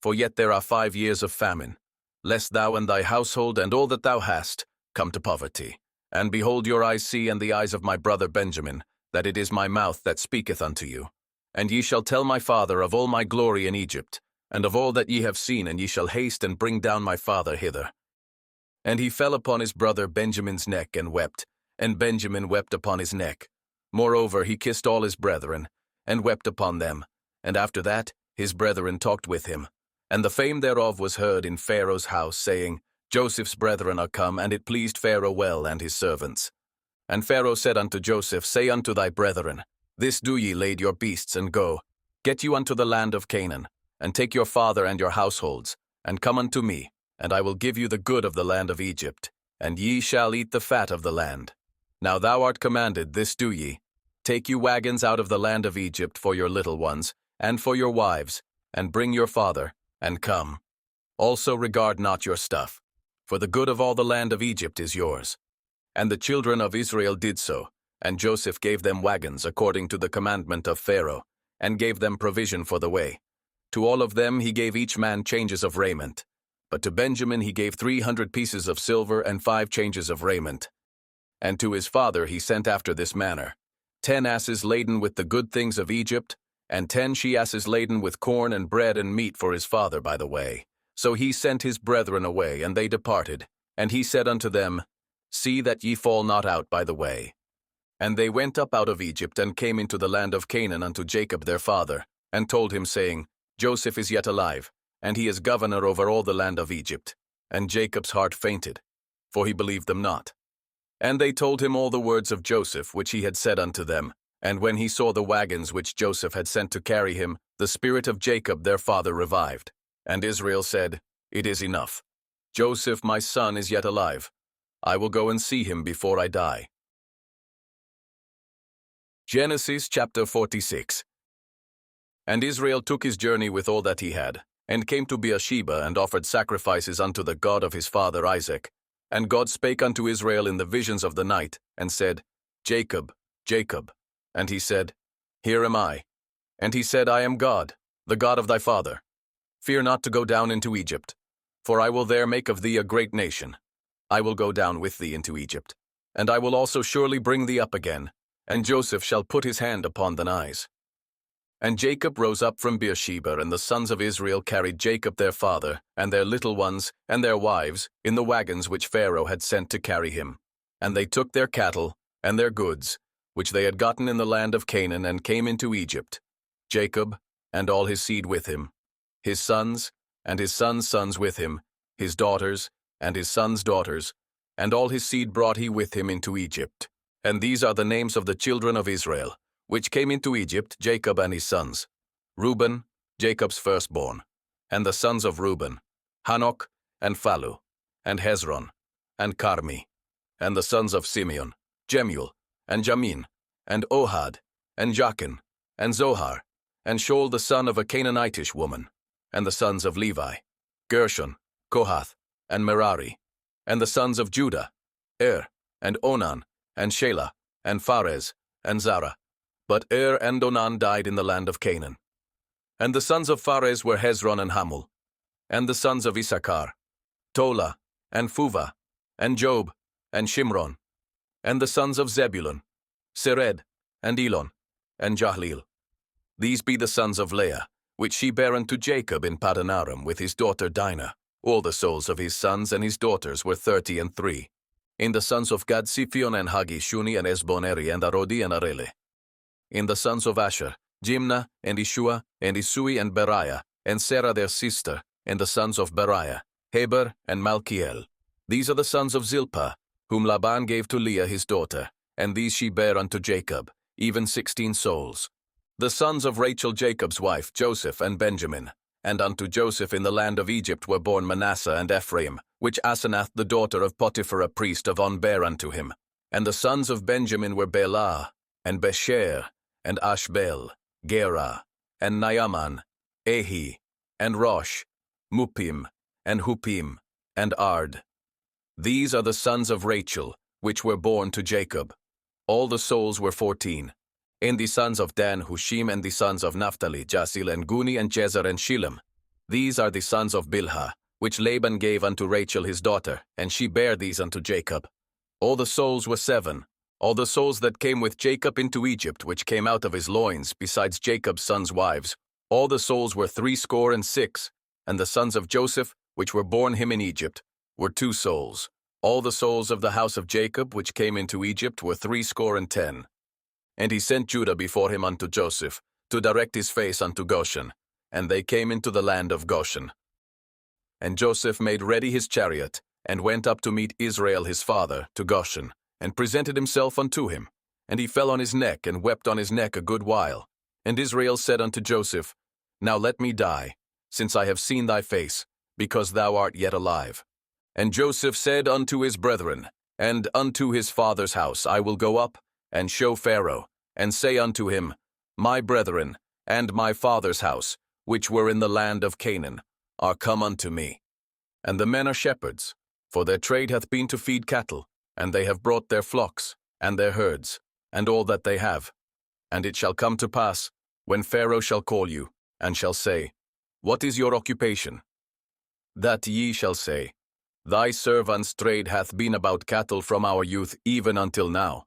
For yet there are 5 years of famine, lest thou and thy household and all that thou hast come to poverty. And behold, your eyes see, and the eyes of my brother Benjamin, that it is my mouth that speaketh unto you. And ye shall tell my father of all my glory in Egypt, and of all that ye have seen, and ye shall haste and bring down my father hither. And he fell upon his brother Benjamin's neck and wept, and Benjamin wept upon his neck. Moreover, he kissed all his brethren, and wept upon them. And after that, his brethren talked with him. And the fame thereof was heard in Pharaoh's house, saying, Joseph's brethren are come, and it pleased Pharaoh well and his servants. And Pharaoh said unto Joseph, Say unto thy brethren, This do ye, lade your beasts, and go. Get you unto the land of Canaan, and take your father and your households, and come unto me, and I will give you the good of the land of Egypt, and ye shall eat the fat of the land. Now thou art commanded, this do ye. Take you wagons out of the land of Egypt for your little ones, and for your wives, and bring your father, and come. Also regard not your stuff, for the good of all the land of Egypt is yours. And the children of Israel did so, and Joseph gave them wagons according to the commandment of Pharaoh, and gave them provision for the way. To all of them he gave each man changes of raiment. But to Benjamin he gave 300 pieces of silver and 5 changes of raiment. And to his father he sent after this manner: 10 asses laden with the good things of Egypt, and 10 she-asses laden with corn and bread and meat for his father by the way. So he sent his brethren away, and they departed. And he said unto them, See that ye fall not out by the way. And they went up out of Egypt, and came into the land of Canaan unto Jacob their father, and told him, saying, Joseph is yet alive, and he is governor over all the land of Egypt. And Jacob's heart fainted, for he believed them not. And they told him all the words of Joseph, which he had said unto them. And when he saw the wagons which Joseph had sent to carry him, the spirit of Jacob their father revived. And Israel said, It is enough. Joseph my son is yet alive. I will go and see him before I die. Genesis chapter 46. And Israel took his journey with all that he had, and came to Beersheba, and offered sacrifices unto the God of his father Isaac. And God spake unto Israel in the visions of the night, and said, Jacob, Jacob. And he said, Here am I. And he said, I am God, the God of thy father. Fear not to go down into Egypt, for I will there make of thee a great nation. I will go down with thee into Egypt, and I will also surely bring thee up again, and Joseph shall put his hand upon thine eyes. And Jacob rose up from Beersheba, and the sons of Israel carried Jacob their father, and their little ones, and their wives, in the wagons which Pharaoh had sent to carry him. And they took their cattle, and their goods, which they had gotten in the land of Canaan, and came into Egypt, Jacob, and all his seed with him, his sons, and his sons' sons with him, his daughters, and his sons' daughters, and all his seed brought he with him into Egypt. And these are the names of the children of Israel, which came into Egypt, Jacob and his sons. Reuben, Jacob's firstborn, and the sons of Reuben, Hanoch, and Phallu, and Hezron, and Carmi, and the sons of Simeon, Jemuel, and Jamin, and Ohad, and Jachin, and Zohar, and Shaul the son of a Canaanitish woman, and the sons of Levi, Gershon, Kohath, and Merari, and the sons of Judah, and Onan, and Shelah, and Pharez, and Zara. But and Onan died in the land of Canaan. And the sons of Pharez were Hezron and Hamul, and the sons of Issachar, Tola, and Phuvah, and Job, and Shimron, and the sons of Zebulun, Sered, and Elon, and Jahleel. These be the sons of Leah, which she bare unto Jacob in Paddan Aram with his daughter Dinah. All the souls of his sons and his daughters were 33. In the sons of Gad, Siphon, and Hagi, Shuni, and Esboneri, and Arodi, and Arele. In the sons of Asher, Jimnah, and Ishua, and Isui, and Beriah, and Sarah their sister, and the sons of Beriah, Heber, and Malchiel. These are the sons of Zilpah, whom Laban gave to Leah his daughter, and these she bare unto Jacob, even 16 souls. The sons of Rachel Jacob's wife, Joseph and Benjamin. And unto Joseph in the land of Egypt were born Manasseh and Ephraim, which Asenath the daughter of Potiphar a priest of On bare unto him. And the sons of Benjamin were Bela, and Besher, and Ashbel, Gera, and Naaman, Ehi, and Rosh, Muppim, and Huppim, and Ard. These are the sons of Rachel, which were born to Jacob. All the souls were 14. And the sons of Dan, Hushim, and the sons of Naphtali, Jasil, and Guni, and Jezer, and Shillem. These are the sons of Bilhah, which Laban gave unto Rachel his daughter, and she bare these unto Jacob. All the souls were 7. All the souls that came with Jacob into Egypt, which came out of his loins, besides Jacob's sons' wives, all the souls were 66. And the sons of Joseph, which were born him in Egypt, were 2 souls. All the souls of the house of Jacob, which came into Egypt, were 70. And he sent Judah before him unto Joseph, to direct his face unto Goshen. And they came into the land of Goshen. And Joseph made ready his chariot, and went up to meet Israel his father, to Goshen, and presented himself unto him. And he fell on his neck, and wept on his neck a good while. And Israel said unto Joseph, Now let me die, since I have seen thy face, because thou art yet alive. And Joseph said unto his brethren, and unto his father's house, I will go up, and show Pharaoh, and say unto him, My brethren, and my father's house, which were in the land of Canaan, are come unto me. And the men are shepherds, for their trade hath been to feed cattle, and they have brought their flocks, and their herds, and all that they have. And it shall come to pass, when Pharaoh shall call you, and shall say, What is your occupation? That ye shall say, Thy servant's trade hath been about cattle from our youth even until now,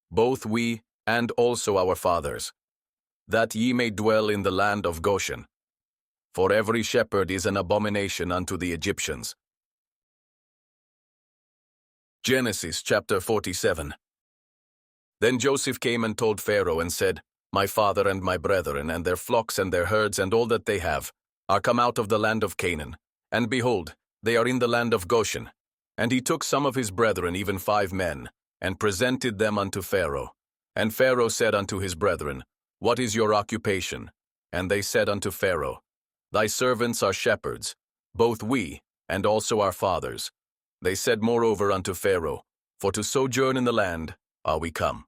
both we and also our fathers, that ye may dwell in the land of Goshen. For every shepherd is an abomination unto the Egyptians. Genesis chapter 47. Then Joseph came and told Pharaoh and said, My father and my brethren and their flocks and their herds and all that they have are come out of the land of Canaan, and behold, they are in the land of Goshen. And he took some of his brethren, even 5 men, and presented them unto Pharaoh. And Pharaoh said unto his brethren, What is your occupation? And they said unto Pharaoh, Thy servants are shepherds, both we, and also our fathers. They said moreover unto Pharaoh, For to sojourn in the land are we come.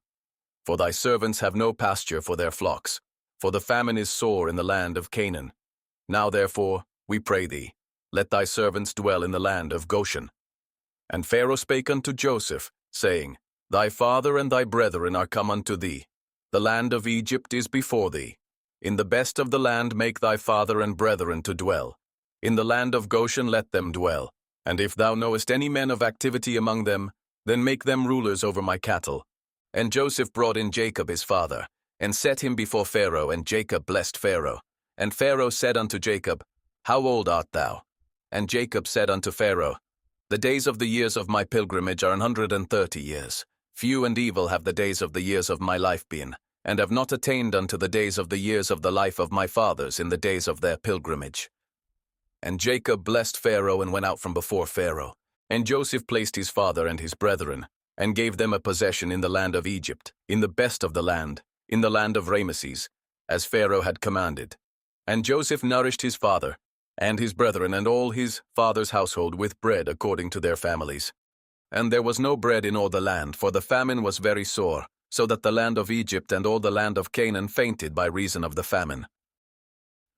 For thy servants have no pasture for their flocks, for the famine is sore in the land of Canaan. Now therefore, we pray thee, let thy servants dwell in the land of Goshen. And Pharaoh spake unto Joseph, saying, Thy father and thy brethren are come unto thee. The land of Egypt is before thee. In the best of the land make thy father and brethren to dwell. In the land of Goshen let them dwell. And if thou knowest any men of activity among them, then make them rulers over my cattle. And Joseph brought in Jacob his father, and set him before Pharaoh, and Jacob blessed Pharaoh. And Pharaoh said unto Jacob, How old art thou? And Jacob said unto Pharaoh, The days of the years of my pilgrimage are 130 years. Few and evil have the days of the years of my life been, and have not attained unto the days of the years of the life of my fathers in the days of their pilgrimage. And Jacob blessed Pharaoh and went out from before Pharaoh. And Joseph placed his father and his brethren, and gave them a possession in the land of Egypt, in the best of the land, in the land of Rameses, as Pharaoh had commanded. And Joseph nourished his father, and his brethren, and all his father's household with bread according to their families. And there was no bread in all the land, for the famine was very sore, so that the land of Egypt and all the land of Canaan fainted by reason of the famine.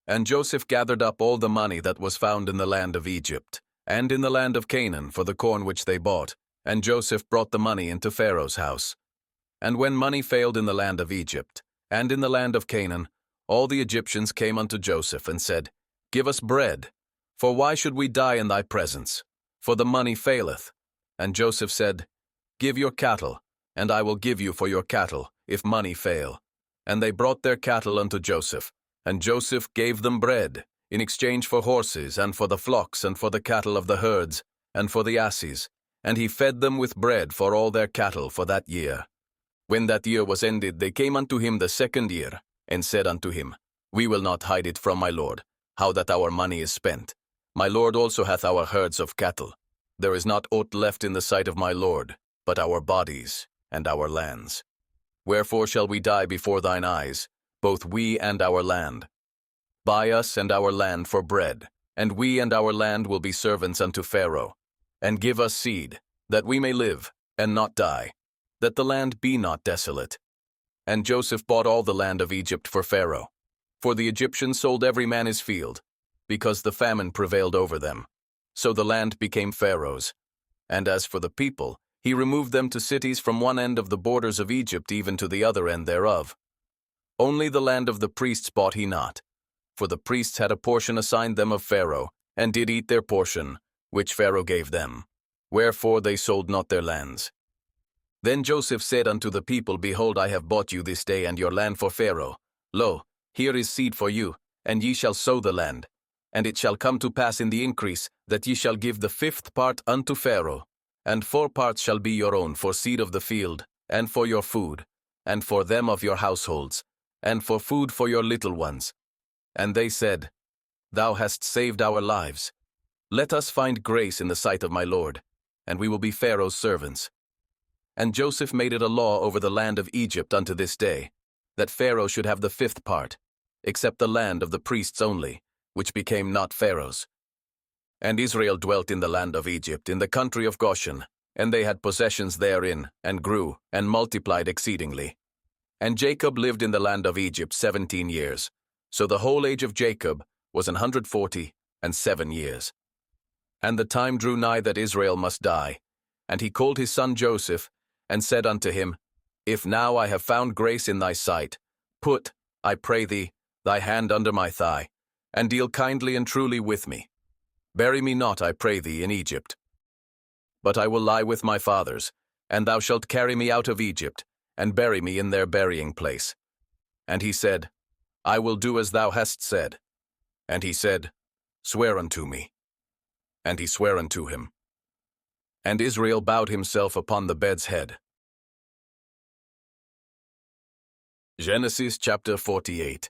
And Joseph gathered up all the money that was found in the land of Egypt, and in the land of Canaan for the corn which they bought, and Joseph brought the money into Pharaoh's house. And when money failed in the land of Egypt, and in the land of Canaan, all the Egyptians came unto Joseph and said, Give us bread, for why should we die in thy presence? For the money faileth. And Joseph said, Give your cattle, and I will give you for your cattle, if money fail. And they brought their cattle unto Joseph, and Joseph gave them bread, in exchange for horses, and for the flocks, and for the cattle of the herds, and for the asses, and he fed them with bread for all their cattle for that year. When that year was ended, they came unto him the second year, and said unto him, We will not hide it from my lord, how that our money is spent. My lord also hath our herds of cattle. There is not aught left in the sight of my lord, but our bodies and our lands. Wherefore shall we die before thine eyes, both we and our land? Buy us and our land for bread, and we and our land will be servants unto Pharaoh. And give us seed, that we may live, and not die, that the land be not desolate. And Joseph bought all the land of Egypt for Pharaoh. For the Egyptians sold every man his field, because the famine prevailed over them. So the land became Pharaoh's. And as for the people, he removed them to cities from one end of the borders of Egypt even to the other end thereof. Only the land of the priests bought he not, for the priests had a portion assigned them of Pharaoh, and did eat their portion, which Pharaoh gave them. Wherefore they sold not their lands. Then Joseph said unto the people, Behold, I have bought you this day and your land for Pharaoh. Lo, here is seed for you, and ye shall sow the land. And it shall come to pass in the increase, that ye shall give the 5th part unto Pharaoh, and 4 parts shall be your own for seed of the field, and for your food, and for them of your households, and for food for your little ones. And they said, Thou hast saved our lives. Let us find grace in the sight of my lord, and we will be Pharaoh's servants. And Joseph made it a law over the land of Egypt unto this day, that Pharaoh should have the 5th part, except the land of the priests only, which became not Pharaoh's. And Israel dwelt in the land of Egypt, in the country of Goshen, and they had possessions therein, and grew, and multiplied exceedingly. And Jacob lived in the land of Egypt 17 years. So the whole age of Jacob was 147 years. And the time drew nigh that Israel must die. And he called his son Joseph, and said unto him, If now I have found grace in thy sight, put, I pray thee, thy hand under my thigh, and deal kindly and truly with me. Bury me not, I pray thee, in Egypt. But I will lie with my fathers, and thou shalt carry me out of Egypt, and bury me in their burying place. And he said, I will do as thou hast said. And he said, Swear unto me. And he sware unto him. And Israel bowed himself upon the bed's head. Genesis chapter 48.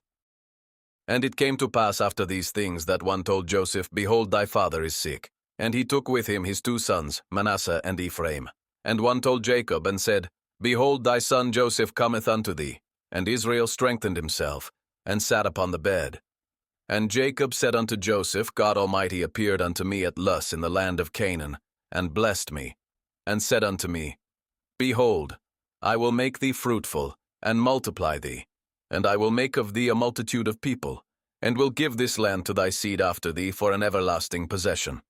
And it came to pass after these things that one told Joseph, Behold, thy father is sick. And he took with him his 2 sons, Manasseh and Ephraim. And one told Jacob, and said, Behold, thy son Joseph cometh unto thee. And Israel strengthened himself, and sat upon the bed. And Jacob said unto Joseph, God Almighty appeared unto me at Luz in the land of Canaan, and blessed me, and said unto me, Behold, I will make thee fruitful, and multiply thee, and I will make of thee a multitude of people, and will give this land to thy seed after thee for an everlasting possession.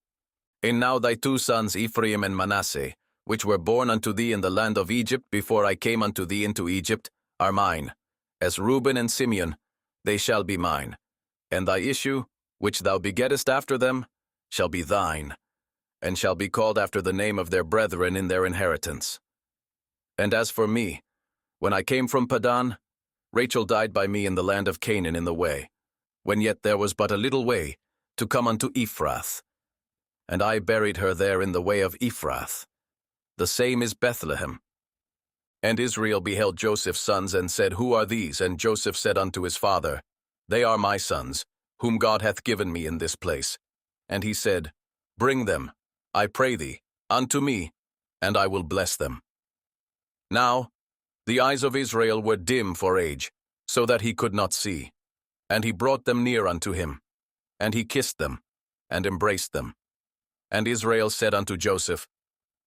And now thy two sons Ephraim and Manasseh, which were born unto thee in the land of Egypt before I came unto thee into Egypt, are mine. As Reuben and Simeon, they shall be mine. And thy issue, which thou begettest after them, shall be thine, and shall be called after the name of their brethren in their inheritance. And as for me, when I came from Padan, Rachel died by me in the land of Canaan in the way, when yet there was but a little way to come unto Ephrath. And I buried her there in the way of Ephrath. The same is Bethlehem. And Israel beheld Joseph's sons, and said, Who are these? And Joseph said unto his father, They are my sons, whom God hath given me in this place. And he said, Bring them, I pray thee, unto me, and I will bless them. Now the eyes of Israel were dim for age, so that he could not see. And he brought them near unto him, and he kissed them, and embraced them. And Israel said unto Joseph,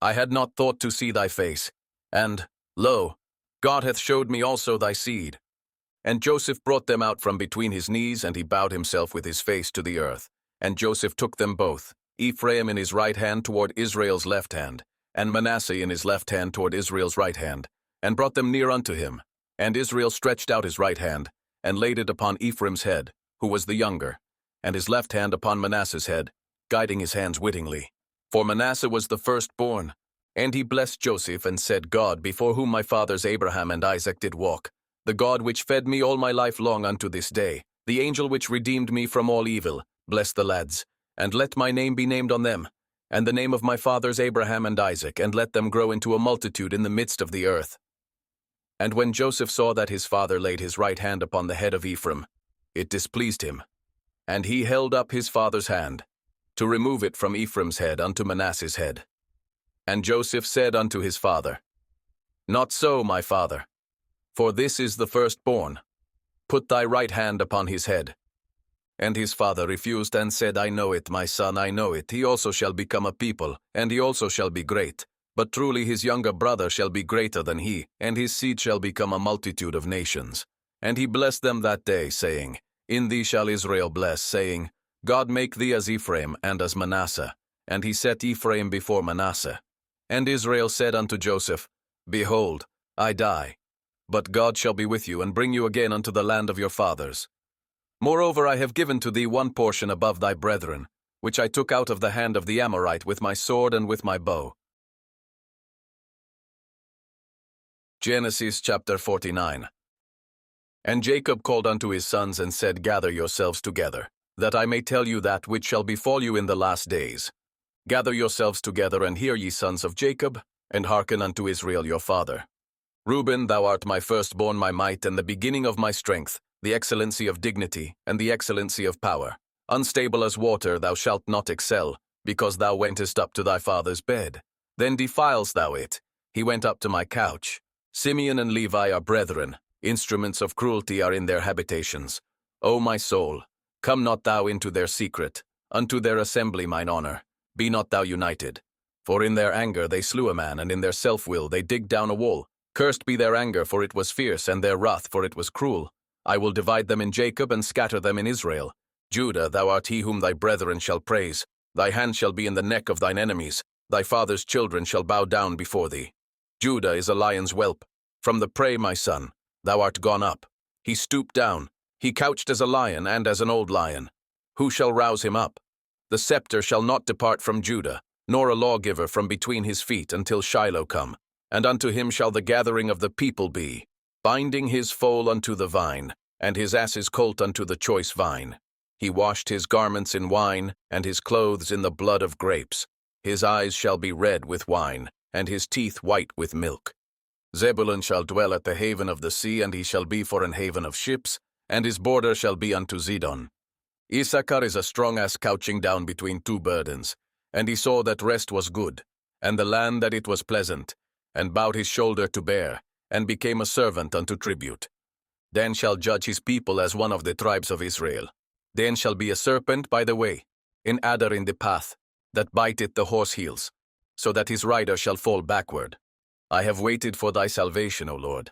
I had not thought to see thy face, and, lo, God hath showed me also thy seed. And Joseph brought them out from between his knees, and he bowed himself with his face to the earth. And Joseph took them both, Ephraim in his right hand toward Israel's left hand, and Manasseh in his left hand toward Israel's right hand, and brought them near unto him. And Israel stretched out his right hand, and laid it upon Ephraim's head, who was the younger, and his left hand upon Manasseh's head, guiding his hands wittingly. For Manasseh was the firstborn. And he blessed Joseph, and said, God, before whom my fathers Abraham and Isaac did walk, the God which fed me all my life long unto this day, the angel which redeemed me from all evil, bless the lads, and let my name be named on them, and the name of my fathers Abraham and Isaac, and let them grow into a multitude in the midst of the earth. And when Joseph saw that his father laid his right hand upon the head of Ephraim, it displeased him. And he held up his father's hand, to remove it from Ephraim's head unto Manasseh's head. And Joseph said unto his father, Not so, my father, for this is the firstborn. Put thy right hand upon his head. And his father refused, and said, I know it, my son, I know it. He also shall become a people, and he also shall be great. But truly his younger brother shall be greater than he, and his seed shall become a multitude of nations. And he blessed them that day, saying, In thee shall Israel bless, saying, God make thee as Ephraim and as Manasseh. And he set Ephraim before Manasseh. And Israel said unto Joseph, Behold, I die, but God shall be with you, and bring you again unto the land of your fathers. Moreover, I have given to thee one portion above thy brethren, which I took out of the hand of the Amorite with my sword and with my bow. Genesis chapter 49. And Jacob called unto his sons, and said, Gather yourselves together, that I may tell you that which shall befall you in the last days. Gather yourselves together, and hear, ye sons of Jacob, and hearken unto Israel your father. Reuben, thou art my firstborn, my might, and the beginning of my strength, the excellency of dignity, and the excellency of power. Unstable as water thou shalt not excel, because thou wentest up to thy father's bed. Then defiles thou it. He went up to my couch. Simeon and Levi are brethren. Instruments of cruelty are in their habitations. O my soul, come not thou into their secret, unto their assembly mine honor. Be not thou united. For in their anger they slew a man, and in their self-will they digged down a wall. Cursed be their anger, for it was fierce, and their wrath, for it was cruel. I will divide them in Jacob, and scatter them in Israel. Judah, thou art he whom thy brethren shall praise. Thy hand shall be in the neck of thine enemies. Thy father's children shall bow down before thee. Judah is a lion's whelp. From the prey, my son, thou art gone up. He stooped down. He couched as a lion, and as an old lion. Who shall rouse him up? The scepter shall not depart from Judah, nor a lawgiver from between his feet, until Shiloh come. And unto him shall the gathering of the people be, binding his foal unto the vine, and his ass's colt unto the choice vine. He washed his garments in wine, and his clothes in the blood of grapes. His eyes shall be red with wine, and his teeth white with milk. Zebulun shall dwell at the haven of the sea, and he shall be for an haven of ships, and his border shall be unto Zidon. Issachar is a strong ass couching down between two burdens, and he saw that rest was good, and the land that it was pleasant, and bowed his shoulder to bear, and became a servant unto tribute. Dan shall judge his people as one of the tribes of Israel. Dan shall be a serpent by the way, an adder in the path, that biteth the horse heels, so that his rider shall fall backward. I have waited for thy salvation, O Lord.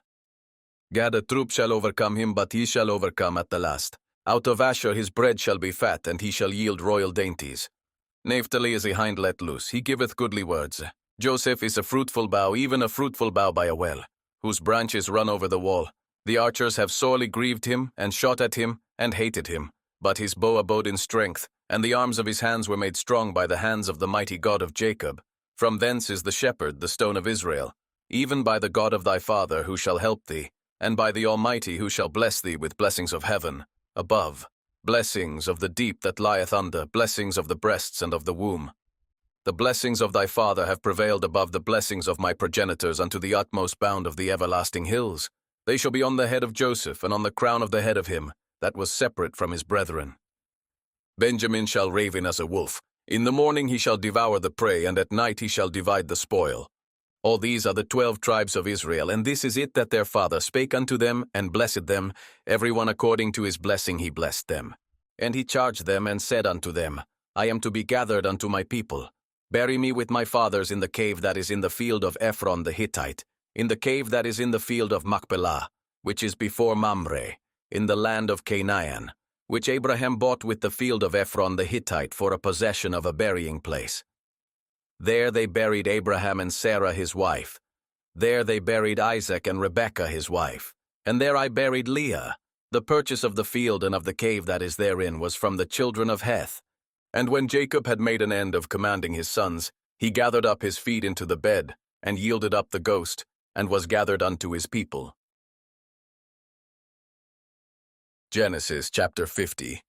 Gad, a troop shall overcome him, but he shall overcome at the last. Out of Asher his bread shall be fat, and he shall yield royal dainties. Naphtali is a hind let loose, he giveth goodly words. Joseph is a fruitful bough, even a fruitful bough by a well, whose branches run over the wall. The archers have sorely grieved him, and shot at him, and hated him. But his bow abode in strength, and the arms of his hands were made strong by the hands of the mighty God of Jacob. From thence is the shepherd, the stone of Israel, even by the God of thy father who shall help thee, and by the Almighty who shall bless thee with blessings of heaven, above, blessings of the deep that lieth under, blessings of the breasts and of the womb. The blessings of thy father have prevailed above the blessings of my progenitors unto the utmost bound of the everlasting hills. They shall be on the head of Joseph, and on the crown of the head of him that was separate from his brethren. Benjamin shall raven as a wolf. In the morning he shall devour the prey, and at night he shall divide the spoil. All these are the 12 tribes of Israel, and this is it that their father spake unto them, and blessed them, every one according to his blessing he blessed them. And he charged them, and said unto them, I am to be gathered unto my people. Bury me with my fathers in the cave that is in the field of 𝗲𝗺 the Hittite, in the cave that is in the field of 𝗞𝗶𝗺, which is before Mamre, in the land of Canaan, which Abraham bought with the field of 𝗲𝗺 the Hittite for a possession of a burying place. There they buried Abraham and Sarah his wife. There they buried Isaac and Rebekah his wife. And there I buried Leah. The purchase of the field and of the cave that is therein was from the children of Heth. And when Jacob had made an end of commanding his sons, he gathered up his feet into the bed, and yielded up the ghost, and was gathered unto his people. Genesis chapter 50.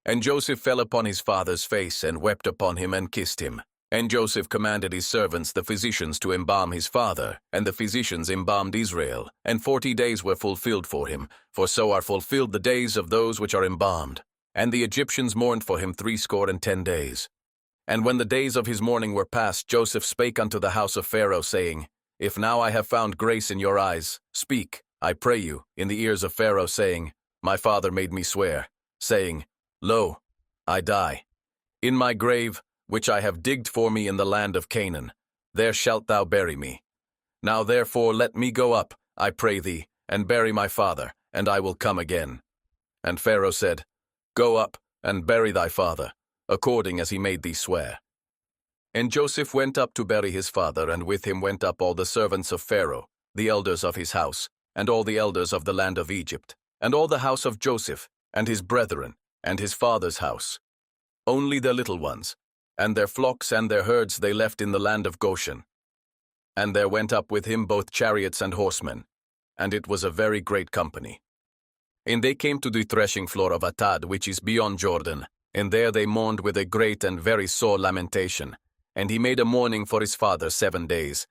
And Joseph fell upon his father's face, and wept upon him, and kissed him. And Joseph commanded his servants, the physicians, to embalm his father, and the physicians embalmed Israel. And 40 days were fulfilled for him, for so are fulfilled the days of those which are embalmed. And the Egyptians mourned for him 60 days. And when the days of his mourning were past, Joseph spake unto the house of Pharaoh, saying, If now I have found grace in your eyes, speak, I pray you, in the ears of Pharaoh, saying, My father made me swear, saying, Lo, I die. In my grave, which I have digged for me in the land of Canaan, there shalt thou bury me. Now therefore let me go up, I pray thee, and bury my father, and I will come again. And Pharaoh said, Go up, and bury thy father, according as he made thee swear. And Joseph went up to bury his father, and with him went up all the servants of Pharaoh, the elders of his house, and all the elders of the land of Egypt, and all the house of Joseph, and his brethren, and his father's house. Only their little ones, and their flocks and their herds they left in the land of Goshen. And there went up with him both chariots and horsemen, and it was a very great company. And they came to the threshing floor of Atad, which is beyond Jordan, and there they mourned with a great and very sore lamentation. And he made a mourning for his father 7 days.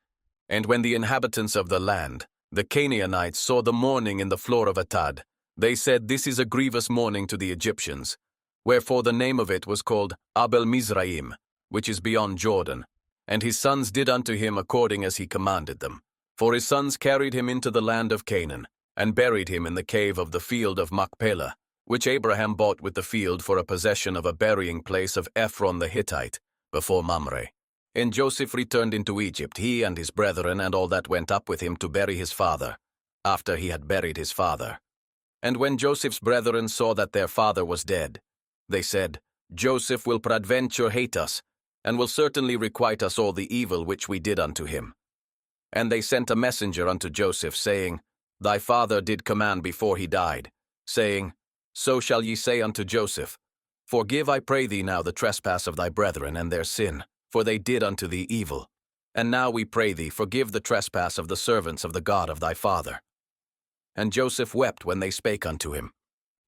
And when the inhabitants of the land, the Canaanites, saw the mourning in the floor of Atad, they said, This is a grievous mourning to the Egyptians. Wherefore the name of it was called Abel-Mizraim, which is beyond Jordan. And his sons did unto him according as he commanded them. For his sons carried him into the land of Canaan, and buried him in the cave of the field of 𝗞𝗶𝗺, which Abraham bought with the field for a possession of a burying place of 𝗲𝗺 the Hittite, before Mamre. And Joseph returned into Egypt, he and his brethren, and all that went up with him to bury his father, after he had buried his father. And when Joseph's brethren saw that their father was dead, they said, Joseph will peradventure hate us, and will certainly requite us all the evil which we did unto him. And they sent a messenger unto Joseph, saying, Thy father did command before he died, saying, So shall ye say unto Joseph, Forgive, I pray thee now, the trespass of thy brethren and their sin, for they did unto thee evil. And now we pray thee, forgive the trespass of the servants of the God of thy father. And Joseph wept when they spake unto him.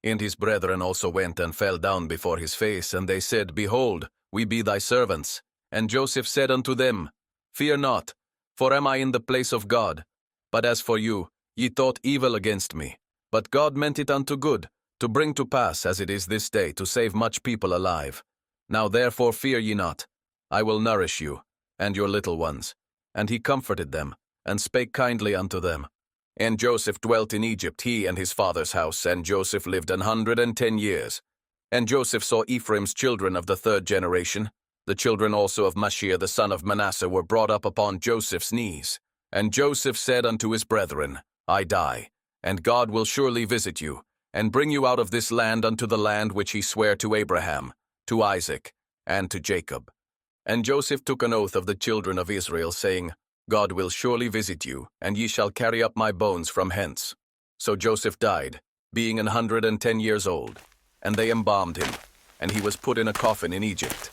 And his brethren also went and fell down before his face, and they said, Behold, we be thy servants. And Joseph said unto them, Fear not, for am I in the place of God? But as for you, ye thought evil against me. But God meant it unto good, to bring to pass, as it is this day, to save much people alive. Now therefore fear ye not. I will nourish you, and your little ones. And he comforted them, and spake kindly unto them. And Joseph dwelt in Egypt, he and his father's house, and Joseph lived 110 years. And Joseph saw Ephraim's children of the 3rd generation. The children also of Machir the son of Manasseh were brought up upon Joseph's knees. And Joseph said unto his brethren, I die, and God will surely visit you, and bring you out of this land unto the land which he sware to Abraham, to Isaac, and to Jacob. And Joseph took an oath of the children of Israel, saying, God will surely visit you, and ye shall carry up my bones from hence. So Joseph died, being 110 years old, and they embalmed him, and he was put in a coffin in Egypt.